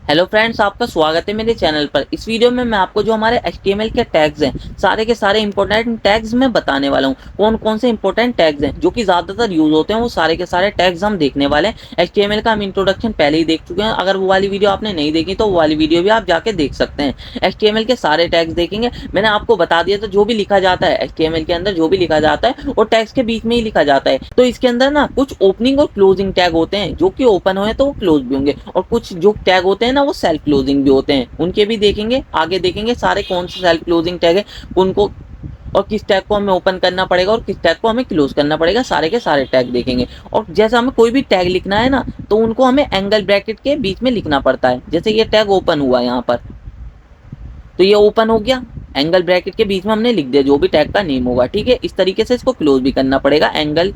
Hello friends, आपका स्वागत है मेरे चैनल पर। इस वीडियो में मैं आपको जो हमारे HTML के टैग्स हैं, सारे के सारे इंपॉर्टेंट टैग्स मैं बताने वाला हूँ। कौन कौन से इंपॉर्टेंट टैग्स हैं जो कि ज़्यादातर यूज होते हैं, वो सारे के सारे टैग्स हम देखने वाले हैं। HTML का हम इंट्रोडक्शन पहले ही देख चुके हैं। अगर वो वाली वीडियो आपने नहीं देखी तो वो वाली वीडियो भी आप जाके देख सकते हैं। HTML के सारे टैग्स देखेंगे। मैंने आपको बता दिया था, जो भी लिखा जाता है HTML के अंदर, जो भी लिखा जाता है वो टैग्स के बीच में ही लिखा जाता है। तो इसके अंदर ना कुछ ओपनिंग और क्लोजिंग टैग होते हैं, जो कि ओपन हुए तो वो क्लोज भी होंगे, और कुछ जो टैग होते हैं ना वो सेल्फ क्लोजिंग भी होते हैं, उनके भी देखेंगे। आगे देखेंगे सारे कौन से सेल्फ क्लोजिंग टैग है, उनको और किस टैग को हमें ओपन करना पड़ेगा और किस टैग को हमें क्लोज करना पड़ेगा, सारे के सारे टैग देखेंगे। और जैसे हमें कोई भी टैग लिखना है ना, तो उनको हमें एंगल ब्रैकेट के बीच में लिखना पड़ता है। जैसे ये टैग ओपन हुआ यहाँ पर, तो ये ओपन हो गया, एंगल ब्रैकेट के बीच में हमने लिख दिया जो भी टैग का नेम होगा। ठीक है, इस तरीके से इसको क्लोज भी करना पड़ेगा एंगल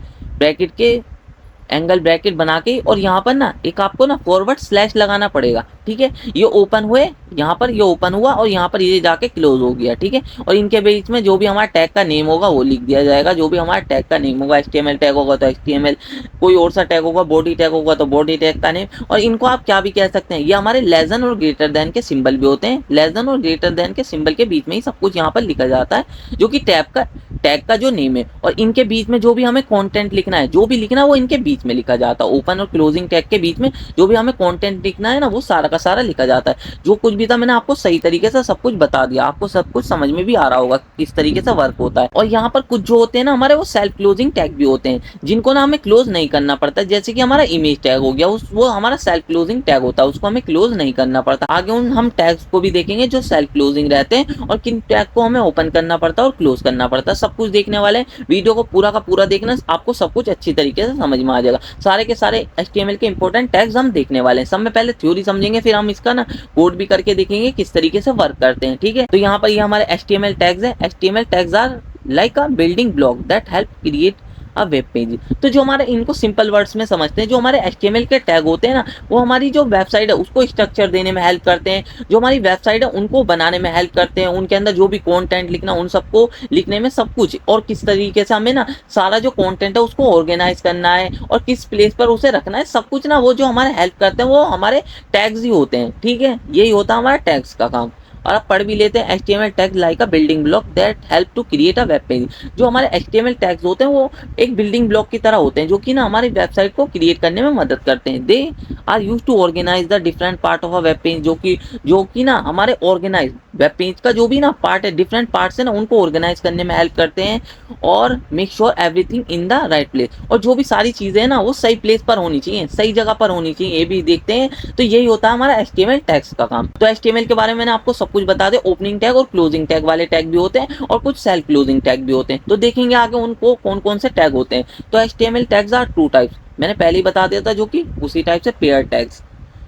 ब्रैकेट बना के। और यहाँ पर ना एक आपको ना फॉरवर्ड स्लैश लगाना पड़ेगा। ठीक है, ये ओपन हुए, यहाँ पर ये ओपन हुआ और यहाँ पर ये जाके क्लोज हो गया। ठीक है, और इनके बीच में जो भी हमारा टैग का नेम होगा वो लिख दिया जाएगा। जो भी हमारा टैग का नेम होगा, HTML टैग होगा तो HTML, कोई और सा टैग होगा, बॉडी टैग होगा तो बॉडी टैग का नेम। और इनको आप क्या भी कह सकते हैं, ये हमारे लेस देन और ग्रेटर देन के सिंबल भी होते हैं। लेस देन और ग्रेटर देन के सिंबल के बीच में ही सब कुछ यहाँ पर लिखा जाता है, जो कि टैग का जो नेम है। और इनके बीच में जो भी हमें कंटेंट लिखना है, जो भी लिखना है वो इनके बीच में लिखा जाता है। ओपन और क्लोजिंग टैग के बीच में जो भी हमें कंटेंट लिखना है ना, वो सारा का सारा लिखा जाता है। जो कुछ भी था मैंने आपको सही तरीके से सब कुछ बता दिया, आपको सब कुछ समझ में भी आ रहा होगा किस तरीके से वर्क होता है। और यहाँ पर कुछ जो होते हैं ना हमारे, वो सेल्फ क्लोजिंग टैग भी होते हैं, जिनको ना हमें क्लोज नहीं करना पड़ता। जैसे कि हमारा इमेज टैग हो गया, वो हमारा सेल्फ क्लोजिंग टैग होता है, उसको हमें क्लोज नहीं करना पड़ता। आगे उन हम टैग्स को भी देखेंगे जो सेल्फ क्लोजिंग रहते हैं, और किन टैग को हमें ओपन करना पड़ता है और क्लोज करना पड़ता है, सब कुछ देखने वाले हैं। वीडियो को पूरा का पूरा देखना, आपको सब कुछ अच्छी तरीके से समझ में आ जाएगा। सारे के सारे HTML के इंपॉर्टेंट टैग्स हम देखने वाले हैं। सब में पहले थ्योरी समझेंगे, फिर हम इसका ना कोड भी करके देखेंगे किस तरीके से वर्क करते हैं। ठीक है, तो यहाँ पर ये हमारे HTML टैग्स हैं। HTML tags are like a building block that help create a web page. तो जो हमारे, इनको सिंपल वर्ड्स में समझते हैं, जो हमारे HTML के टैग होते हैं ना, वो हमारी जो वेबसाइट है उसको स्ट्रक्चर देने में हेल्प करते हैं। जो हमारी वेबसाइट है उनको बनाने में हेल्प करते हैं। उनके अंदर जो भी कंटेंट लिखना, उन सबको लिखने में सब कुछ, और किस तरीके से हमें ना सारा जो कंटेंट है उसको ऑर्गेनाइज करना है और किस प्लेस पर उसे रखना है, सब कुछ ना वो जो हमारे हेल्प करते हैं वो हमारे टैग्स ही होते हैं। ठीक है, यही होता है हमारा टैग्स का काम। और आप पढ़ भी लेते हैं, HTML tag like a building block that help to create a web page. जो हमारे HTML टैग्स होते हैं वो एक बिल्डिंग ब्लॉक की तरह होते हैं, जो कि ना हमारी वेबसाइट को क्रिएट करने में मदद करते हैं। They are use to organise the different part of a web page, जो कि ना हमारे ऑर्गेनाइज वेब पेज का जो भी ना पार्ट है, डिफरेंट पार्ट्स है ना, उनको ऑर्गेनाइज करने में हेल्प करते हैं। और make sure everything in the right place, और जो भी सारी चीजें हैं ना वो सही प्लेस पर होनी चाहिए, सही जगह पर होनी चाहिए, ये भी देखते हैं। तो यही होता है हमारा HTML टैग्स का काम। तो HTML के बारे में मैंने आपको सब कुछ बता दें। ओपनिंग टैग और क्लोजिंग टैग वाले टैग भी होते हैं, और कुछ सेल्फ क्लोजिंग टैग भी होते हैं। तो देखेंगे आगे उनको कौन कौन से टैग होते हैं। तो HTML tags are two types, मैंने पहले ही बता दिया था, जो कि उसी टाइप से पेयर टैग्स।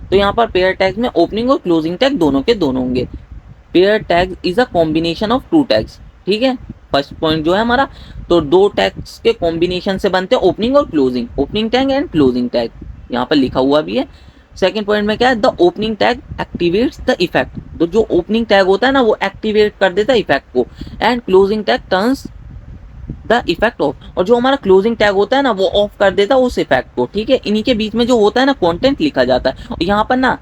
तो यहाँ पर पेयर टैग्स में ओपनिंग और क्लोजिंग टैग दोनों के दोनों होंगे। Pair tag is a combination of two tags. ठीक है, फर्स्ट पॉइंट जो है हमारा, तो दो टैग्स के कॉम्बिनेशन से बनते हैं ओपनिंग और closing, opening tag and closing tag, यहाँ पर लिखा हुआ भी है। सेकेंड पॉइंट में क्या है, the opening tag activates the effect. तो जो ओपनिंग टैग होता है ना वो एक्टिवेट कर देता है इफेक्ट को, and closing tag turns the effect of. और जो हमारा क्लोजिंग टैग होता है ना वो ऑफ कर देता है उस इफेक्ट को। ठीक है, इन्हीं के बीच में जो होता है ना कंटेंट लिखा जाता है, और यहाँ पर ना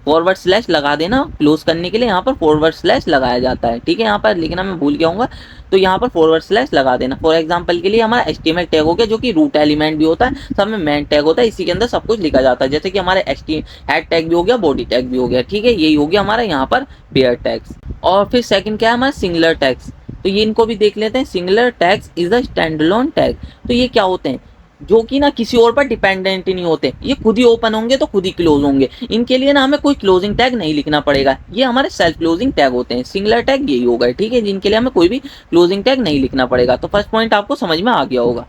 फॉरवर्ड स्लैश लगा देना, क्लोज करने के लिए यहाँ पर फॉरवर्ड स्लैश लगाया जाता है। ठीक है, यहाँ पर लिखना मैं भूल गया हूँ, तो यहाँ पर फॉरवर्ड स्लैश लगा देना। फॉर एग्जांपल के लिए हमारा HTML टैग हो गया, जो कि रूट एलिमेंट भी होता है, सब में मेन टैग होता है, इसी के अंदर सब कुछ लिखा जाता है। जैसे कि हमारे हेड टैग भी हो गया, बॉडी टैग भी हो गया। ठीक है, यही हो गया हमारा यहाँ पर पेयर टैग्स। और फिर सेकंड क्या है हमारा, सिंगुलर टैग्स। तो ये इनको भी देख लेते हैं। Singular tags is a standalone tag. तो ये क्या होते हैं, जो कि ना किसी और पर डिपेंडेंट नहीं होते, ये खुद ही ओपन होंगे तो खुद ही क्लोज होंगे। इनके लिए ना हमें कोई क्लोजिंग टैग नहीं लिखना पड़ेगा, ये हमारे सेल्फ क्लोजिंग टैग होते हैं। सिंगुलर टैग यही होगा। ठीक है, जिनके लिए हमें कोई भी क्लोजिंग टैग नहीं लिखना पड़ेगा। तो फर्स्ट पॉइंट आपको समझ में आ गया होगा।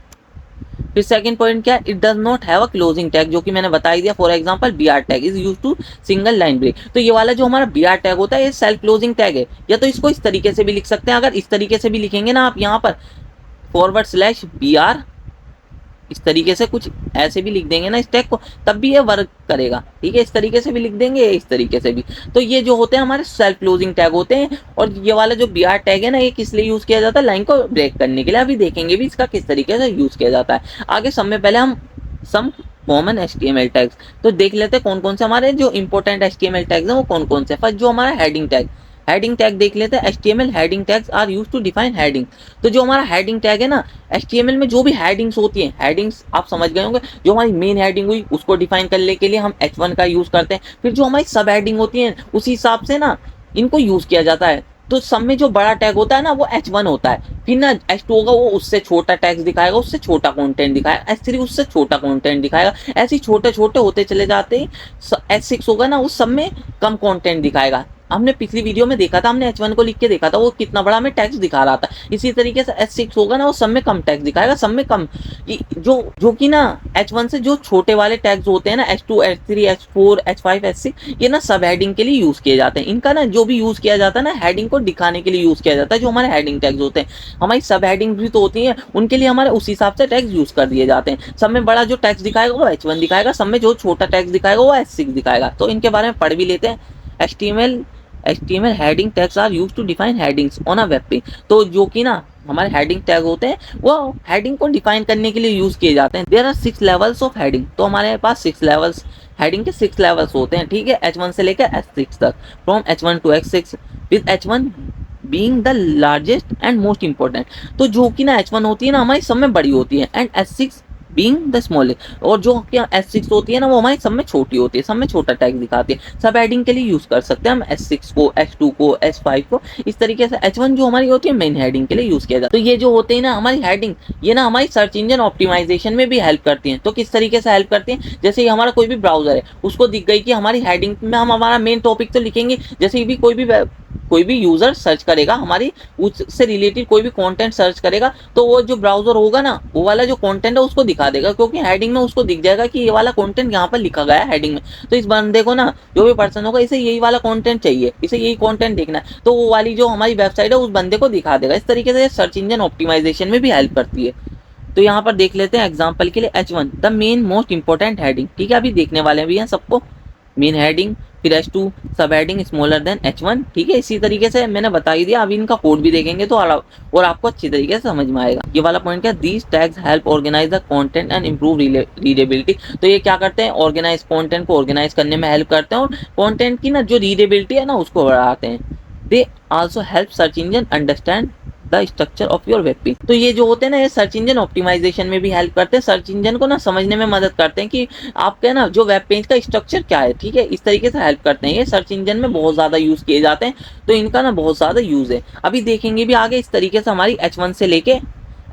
फिर सेकंड पॉइंट क्या है, it does not have a closing tag, जो कि मैंने बता ही दिया। For example BR tag is used to single line break. तो ये वाला जो हमारा BR टैग होता है ये सेल्फ क्लोजिंग टैग है। या तो इसको इस तरीके से भी लिख सकते हैं, अगर इस तरीके से भी लिखेंगे ना आप यहाँ पर फॉरवर्ड स्लैश BR, इस तरीके से कुछ ऐसे भी लिख देंगे ना इस टैग को, तब भी ये वर्क करेगा। ठीक है, इस तरीके से भी लिख देंगे, इस तरीके से भी। तो ये जो होते हैं हमारे सेल्फ क्लोजिंग टैग होते हैं। और ये वाला जो BR टैग है ना, ये किस लिए यूज किया जाता है, लाइन को ब्रेक करने के लिए। अभी देखेंगे भी इसका किस तरीके से यूज किया जाता है। आगे सब में पहले हम सम कॉमन HTML टैग्स। तो देख लेते हैं कौन कौन से हमारे जो इंपॉर्टेंट HTML टैग्स हैं वो कौन कौन से। फर्स्ट जो हमारा हेडिंग टैग, हेडिंग टैग देख लेते हैं। HTML heading tags are used to define heading. तो जो हमारा हेडिंग टैग है ना, HTML में जो भी हेडिंग्स होती हैं, हेडिंग्स आप समझ गए होंगे, जो हमारी मेन हेडिंग हुई उसको डिफाइन करने के लिए हम H1 का यूज करते हैं। फिर जो हमारी सब हेडिंग होती है उसी हिसाब से ना इनको यूज किया जाता है। तो सब में जो बड़ा टैग होता है ना वो H1 होता है, फिर ना H2 होगा वो उससे छोटा टैग दिखाएगा, उससे छोटा कंटेंट दिखाएगा, H3 उससे छोटा कंटेंट दिखाएगा, ऐसे ही छोटे छोटे होते चले जाते हैं। H6 होगा ना उस सब में कम कंटेंट दिखाएगा। हमने पिछली वीडियो में देखा था, हमने H1 को लिख के देखा था वो कितना बड़ा हमें टैक्स दिखा रहा था। इसी तरीके से H6 होगा ना वो सब में कम टैक्स दिखाएगा, सब में कम। जो कि ना H1 से जो छोटे वाले टैग्स होते हैं ना, H2 H3 H4 H5 H6, ये ना सब हेडिंग के लिए यूज किए जाते हैं। इनका ना जो भी यूज किया जाता है ना हेडिंग को दिखाने के लिए यूज किया जाता है। जो हमारे हेडिंग टैग्स होते हैं, हमारी सब हेडिंग भी तो होती है, उनके लिए हमारे उस हिसाब से टैग्स यूज कर दिए जाते हैं। सब में बड़ा जो टैक्स दिखाएगा वो H1 दिखाएगा, सब में जो छोटा टैक्स दिखाएगा वो H6 दिखाएगा। तो इनके बारे में पढ़ भी लेते हैं। HTML heading tags are used to define headings on a web page. तो जो कि ना हमारे हेडिंग टैग होते हैं वो हेडिंग को डिफाइन करने के लिए यूज किए जाते हैं। There are 6 levels of heading. तो हमारे पास 6 लेवल्स, हेडिंग के 6 लेवल्स होते हैं, ठीक है, H1 से लेकर H6 तक, from H1 to H6, with H1 being the largest and most important. तो जो कि ना H1 होती है ना हमारी सब में बड़ी होती है, and H6 being the smallest. और जो क्या H6 होती है ना वो हमारी सब में छोटी होती है, सब में छोटा टैग दिखाती है। सब हेडिंग के लिए यूज कर सकते हैं हम H6 को, H2 को, H5 को। इस तरीके से H1 जो हमारी होती है मेन हेडिंग के लिए यूज किया जाता है। तो ये जो होते हैं ना हमारी हेडिंग, ये ना हमारी सर्च इंजन ऑप्टिमाइजेशन में भी हेल्प करती हैं। तो किस तरीके से हेल्प करती हैं, जैसे ही हमारा कोई भी ब्राउजर है उसको दिख गई कि हमारी हेडिंग में हम हमारा मेन टॉपिक तो लिखेंगे, जैसे भी कोई भी यूजर सर्च करेगा हमारी उससे रिलेटेड कोई भी कंटेंट सर्च करेगा, तो वो जो ब्राउजर होगा ना वो वाला जो कंटेंट है उसको दिखा देगा, क्योंकि हेडिंग में उसको दिख जाएगा कि ये वाला कंटेंट यहाँ पर लिखा गया है हेडिंग में। तो इस बंदे को ना जो भी पर्सन होगा इसे यही वाला कंटेंट चाहिए, इसे यही कंटेंट देखना है, तो वो वाली जो हमारी वेबसाइट है उस बंदे को दिखा देगा। इस तरीके से सर्च इंजन ऑप्टिमाइजेशन में भी हेल्प करती है। तो यहाँ पर देख लेते हैं एग्जाम्पल के लिए H1 the main most important heading, ठीक है, अभी देखने वाले भी हैं सबको। मेन हेडिंग, फिर H2 सब हेडिंग स्मॉलर देन H1, ठीक है। इसी तरीके से मैंने बता ही दिया, अभी इनका कोड भी देखेंगे तो और आपको अच्छी तरीके से समझ में आएगा। ये वाला पॉइंट क्या, these tags help organise the content and improve readability. तो ये क्या करते हैं, ऑर्गेनाइज कंटेंट को ऑर्गेनाइज करने में हेल्प करते हैं और कंटेंट की ना जो रीडेबिलिटी है ना उसको बढ़ाते हैं। They also help search engine understand the structure of your web page. तो ये जो होते हैं ना ये सर्च इंजन ऑप्टिमाइजेशन में भी हेल्प करते हैं, सर्च इंजन को ना समझने में मदद करते हैं कि आपके ना जो वेब पेज का स्ट्रक्चर क्या है, ठीक है, इस तरीके से हेल्प करते हैं। ये सर्च इंजन में बहुत ज्यादा यूज किए जाते हैं, तो इनका ना बहुत ज्यादा यूज है। अभी देखेंगे भी आगे। इस तरीके से हमारी H1 से लेके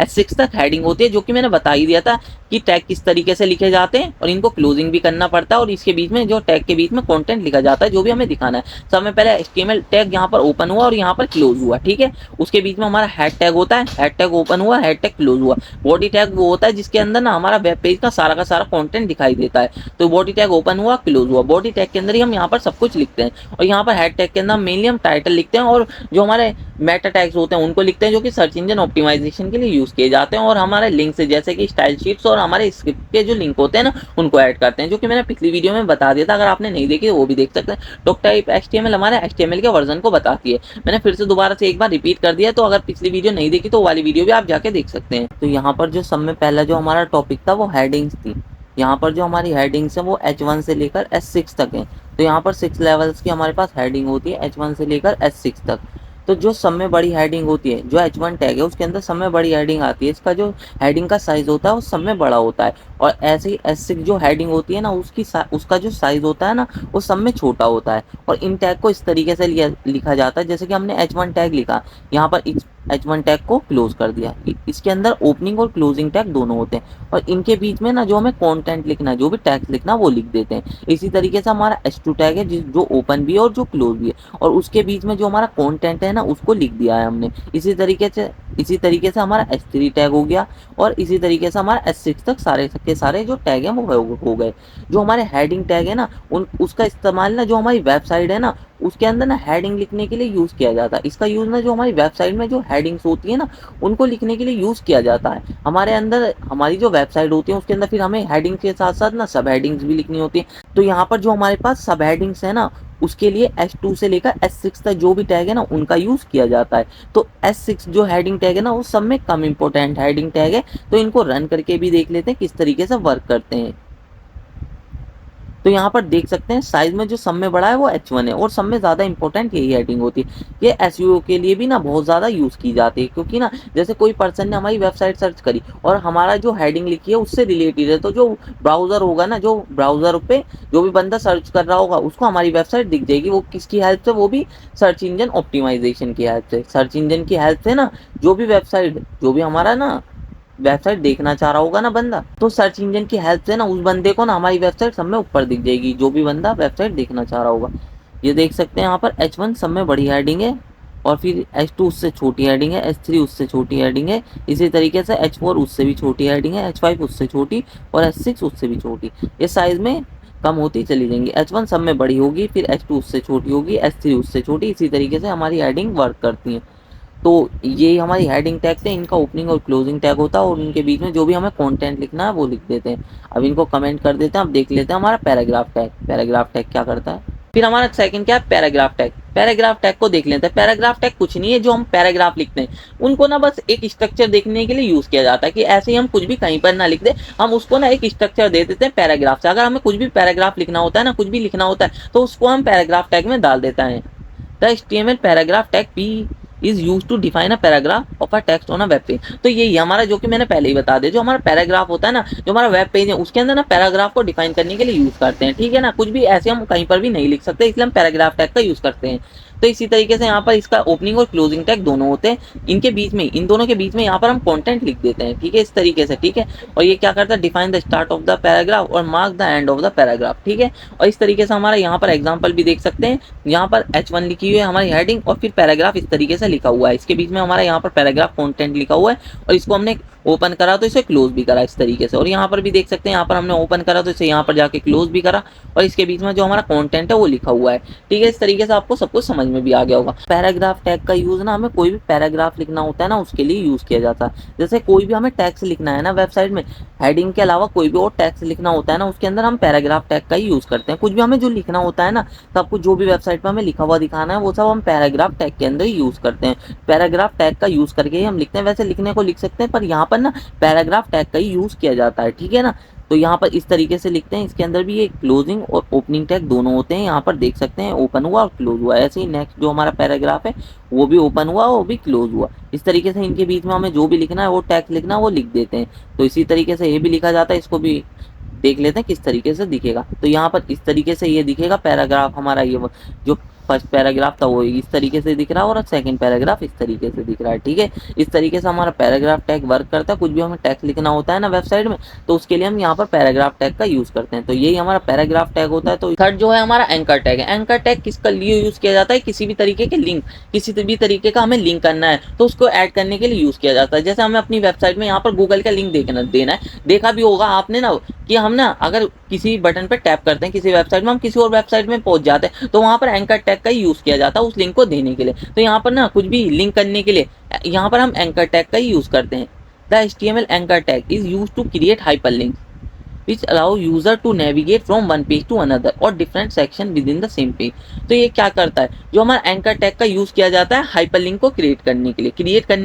H6 तक हेडिंग होती है, जो कि मैंने बता ही दिया था कि टैग किस तरीके से लिखे जाते हैं और इनको क्लोजिंग भी करना पड़ता है, और इसके बीच में जो टैग के बीच में कंटेंट लिखा जाता है जो भी हमें दिखाना है। सब में पहले HTML टैग यहाँ पर ओपन हुआ और यहाँ पर क्लोज हुआ, ठीक है। उसके बीच में हमारा हेड टैग होता है, हेड टैग ओपन हुआ, हेड टैग क्लोज हुआ। बॉडी टैग वो होता है जिसके अंदर ना हमारा वेब पेज का सारा कंटेंट दिखाई देता है। तो बॉडी टैग ओपन हुआ, क्लोज हुआ, बॉडी टैग के अंदर ही हम यहाँ पर सब कुछ लिखते हैं, और यहाँ पर हेड टैग के अंदर मेनली हम टाइटल लिखते हैं, और जो हमारे मेटा टैग्स होते हैं उनको लिखते हैं, जो कि सर्च इंजन ऑप्टिमाइजेशन के लिए यूज किए जाते हैं। और हमारे लिंक्स जैसे कि स्टाइल शीट्स और हमारे स्क्रिप्ट के जो लिंक होते हैं ना उनको ऐड करते हैं, जो कि मैंने पिछली वीडियो में बता दिया था। अगर आपने नहीं देखी तो वो भी देख सकते हैं। डॉक टाइप HTML हमारे HTML के वर्जन को बताती है। मैंने फिर से दोबारा से एक बार रिपीट कर दिया, तो अगर पिछली वीडियो नहीं देखी तो वो वाली वीडियो भी आप जाके देख सकते हैं। तो यहाँ पर जो सब में पहला जो हमारा टॉपिक था वो हेडिंग्स थी। यहाँ पर जो हमारी हेडिंग्स है वो H1 से लेकर H6 तक है। तो यहाँ पर 6 लेवल्स की हमारे पास हेडिंग होती है H1 से लेकर H6 तक। तो जो सब में बड़ी हेडिंग होती है, जो H1 टैग है उसके अंदर सब में बड़ी हेडिंग आती है, इसका जो हेडिंग का साइज होता है वो सब में बड़ा होता है। और ऐसे ही H6 जो हेडिंग होती है ना उसका जो साइज होता है ना वो सब में छोटा होता है। और इन टैग को इस तरीके से लिखा जाता है, जैसे कि हमने H1 टैग लिखा, यहाँ पर H1 टैग को क्लोज कर दिया। इसके अंदर ओपनिंग और क्लोजिंग टैग दोनों होते हैं, और इनके बीच में ना जो हमें कंटेंट लिखना है, जो भी टैग लिखना वो लिख देते हैं। इसी तरीके से हमारा H2 टैग है जो ओपन भी है और जो क्लोज भी है, और उसके बीच में जो हमारा कंटेंट है ना उसको लिख दिया है हमने। इसी तरीके से हमारा H3 टैग हो गया, और इसी तरीके से हमारा H6 तक सारे के सारे जो टैग हैं वो हो गए। जो हमारे हेडिंग टैग है ना उसका इस्तेमाल ना जो हमारी वेबसाइट है ना उसके अंदर ना हेडिंग लिखने के लिए यूज किया जाता है। इसका यूज ना जो हमारी वेबसाइट में जो हेडिंग्स होती है ना उनको लिखने के लिए यूज किया जाता है। हमारे अंदर हमारी जो वेबसाइट होती है उसके अंदर फिर हमें हेडिंग के साथ साथ ना सब हेडिंग्स भी लिखनी होती है। तो यहाँ पर जो हमारे पास सब हेडिंग्स है ना उसके लिए H2 से लेकर H6 तक जो भी टैग है ना उनका यूज किया जाता है। तो H6 जो हेडिंग टैग है ना वो सब में कम इंपोर्टेंट हेडिंग टैग है। तो इनको रन करके भी देख लेते हैं किस तरीके से वर्क करते हैं। तो यहाँ पर देख सकते हैं साइज में जो सब में बड़ा है वो H1 है, और सब में ज़्यादा इंपॉर्टेंट यही हेडिंग होती है। ये एसईओ के लिए भी ना बहुत ज़्यादा यूज़ की जाती है, क्योंकि ना जैसे कोई पर्सन ने हमारी वेबसाइट सर्च करी और हमारा जो हेडिंग लिखी है उससे रिलेटेड है, तो जो ब्राउज़र होगा ना, जो ब्राउज़र पे जो भी बंदा सर्च कर रहा होगा उसको हमारी वेबसाइट दिख जाएगी। वो किसकी हेल्प से? वो भी सर्च इंजन ऑप्टिमाइजेशन की हेल्प से। सर्च इंजन की हेल्प से ना जो भी वेबसाइट, जो भी हमारा ना वेबसाइट देखना चाह रहा होगा ना बंदा, तो सर्च इंजन की हेल्प से ना उस बंदे को ना हमारी वेबसाइट सब में ऊपर दिख जाएगी, जो भी बंदा वेबसाइट देखना चाह रहा होगा। ये देख सकते हैं यहाँ पर H1 सब में बड़ी हेडिंग है, और फिर H2 उससे छोटी हेडिंग है, H3 उससे छोटी हेडिंग है, इसी तरीके से H4 उससे भी छोटी हेडिंग है, H5 उससे छोटी, और H6 उससे भी छोटी। ये साइज में कम होती चली जाएंगी। H1 सब में बड़ी होगी, फिर H2 उससे छोटी होगी, H3 उससे छोटी, इसी तरीके से हमारी हेडिंग वर्क करती है। तो ये हमारी हेडिंग टैग थे, इनका ओपनिंग और क्लोजिंग टैग होता है, और उनके बीच में जो भी हमें कंटेंट लिखना है वो लिख देते हैं। अब इनको कमेंट कर देते हैं। अब देख लेते हैं हमारा पैराग्राफ टैग। पैराग्राफ टैग क्या करता है? फिर हमारा सेकंड क्या है? Paragraph tag. पैराग्राफ टैग को देख लेते हैं। पैराग्राफ टैग कुछ नहीं है, जो हम पैराग्राफ लिखते हैं उनको ना बस एक स्ट्रक्चर देखने के लिए यूज किया जाता है, कि ऐसे ही हम कुछ भी कहीं पर ना लिख दे, हम उसको ना एक स्ट्रक्चर दे देते हैं पैराग्राफ से। अगर हमें कुछ भी पैराग्राफ लिखना होता है ना, कुछ भी लिखना होता है, तो उसको हम पैराग्राफ टैग में डाल देता है। The HTML paragraph tag P is use to define a paragraph of a text on a web page. तो यही हमारा, जो कि मैंने पहले ही बता दिया, जो हमारा पैराग्राफ होता है ना, जो हमारा वेब पेज है उसके अंदर ना पैराग्राफ को डिफाइन करने के लिए यूज करते हैं, ठीक है ना। कुछ भी ऐसे हम कहीं पर भी नहीं लिख सकते, इसलिए हम पैराग्राफ टैग का यूज करते हैं। तो इसी तरीके से यहाँ पर इसका ओपनिंग और क्लोजिंग टैग दोनों होते हैं। इनके बीच में, इन दोनों के बीच में यहाँ पर हम कंटेंट लिख देते हैं, ठीक है, इस तरीके से, ठीक है। और ये क्या करता है? Define the start of the paragraph और mark the end of the paragraph, ठीक है। और इस तरीके से हमारा यहाँ पर एग्जाम्पल भी देख सकते हैं। यहाँ पर H1 लिखी हुई है हमारी हेडिंग, और फिर पैराग्राफ इस तरीके से लिखा हुआ है। इसके बीच में हमारा यहाँ पर पैराग्राफ कंटेंट लिखा हुआ है, और इसको हमने ओपन करा तो इसे क्लोज भी करा इस तरीके से। और यहाँ पर भी देख सकते हैं, यहाँ पर हमने ओपन करा तो इसे यहाँ पर जाके क्लोज भी करा, और इसके बीच में जो हमारा कंटेंट है वो लिखा हुआ है, ठीक है। इस तरीके से आपको सब कुछ समझ में भी आ गया होगा। पैराग्राफ टैग का यूज ना, हमें कोई भी पैराग्राफ लिखना होता है ना उसके लिए यूज किया जाता है। जैसे कोई भी हमें टैक्स लिखना है ना वेबसाइट में, हेडिंग के अलावा कोई भी और टैक्स लिखना होता है ना, उसके अंदर हम पैराग्राफ टैग का ही यूज करते हैं। कुछ भी हमें जो लिखना होता है ना, सब कुछ जो भी वेबसाइट पर हमें लिखा हुआ दिखाना है वो सब हम पैराग्राफ टैग के अंदर ही यूज करते हैं। पैराग्राफ टैग का यूज करके ही हम लिखते हैं। वैसे लिखने को लिख सकते हैं, पर यहाँ पर ना पैराग्राफ टैग का ही यूज किया जाता है, ठीक है ना। तो यहाँ पर इस तरीके से लिखते हैं। इसके अंदर भी ये क्लोजिंग और ओपनिंग टैग दोनों होते हैं। यहाँ पर देख सकते हैं ओपन हुआ और क्लोज हुआ। ऐसे ही नेक्स्ट जो हमारा पैराग्राफ है वो भी ओपन हुआ, वो भी क्लोज हुआ। इस तरीके से इनके बीच में हमें जो भी लिखना है वो टैग लिखना है वो लिख देते हैं। तो इसी तरीके से ये भी लिखा जाता है। इसको भी देख लेते हैं किस तरीके से दिखेगा। तो यहाँ पर इस तरीके से ये दिखेगा पैराग्राफ हमारा। ये जो फर्स्ट पैराग्राफ था वो इस तरीके से दिख रहा है, और सेकंड पैराग्राफ इस तरीके से दिख रहा है, ठीक है। इस तरीके से हमारा पैराग्राफ टैग वर्क करता है। कुछ भी हमें टैग लिखना होता है ना वेबसाइट में, तो उसके लिए हम यहाँ पर पैराग्राफ टैग का यूज करते हैं। तो यही हमारा पैराग्राफ टैग होता है। तो थर्ड जो है हमारा एंकर टैग है। एंकर टैग किसके लिए यूज किया जाता है? किसी भी तरीके के लिंक, किसी भी तरीके का हमें लिंक करना है तो उसको ऐड करने के लिए यूज किया जाता है। जैसे हमें अपनी वेबसाइट में यहाँ पर गूगल का लिंक देना है। देखा भी होगा आपने ना कि हम ना अगर किसी बटन पर टैप करते हैं किसी वेबसाइट में, हम किसी और वेबसाइट में पहुंच जाते हैं, तो वहां पर एंकर टैग का यूज किया जाता है उस लिंक को देने के लिए। तो यहाँ पर ना कुछ भी लिंक करने के लिए यहाँ पर हम एंकर टैग का ही यूज करते हैं। The HTML anchor tag is use to create hyperlinks which allow user to navigate from one page to another or different section within the same page। तो ये क्या करता है? जो हमारा एंकर टैग का यूज किया जाता है हाइपरलिंक को क्रिएट करने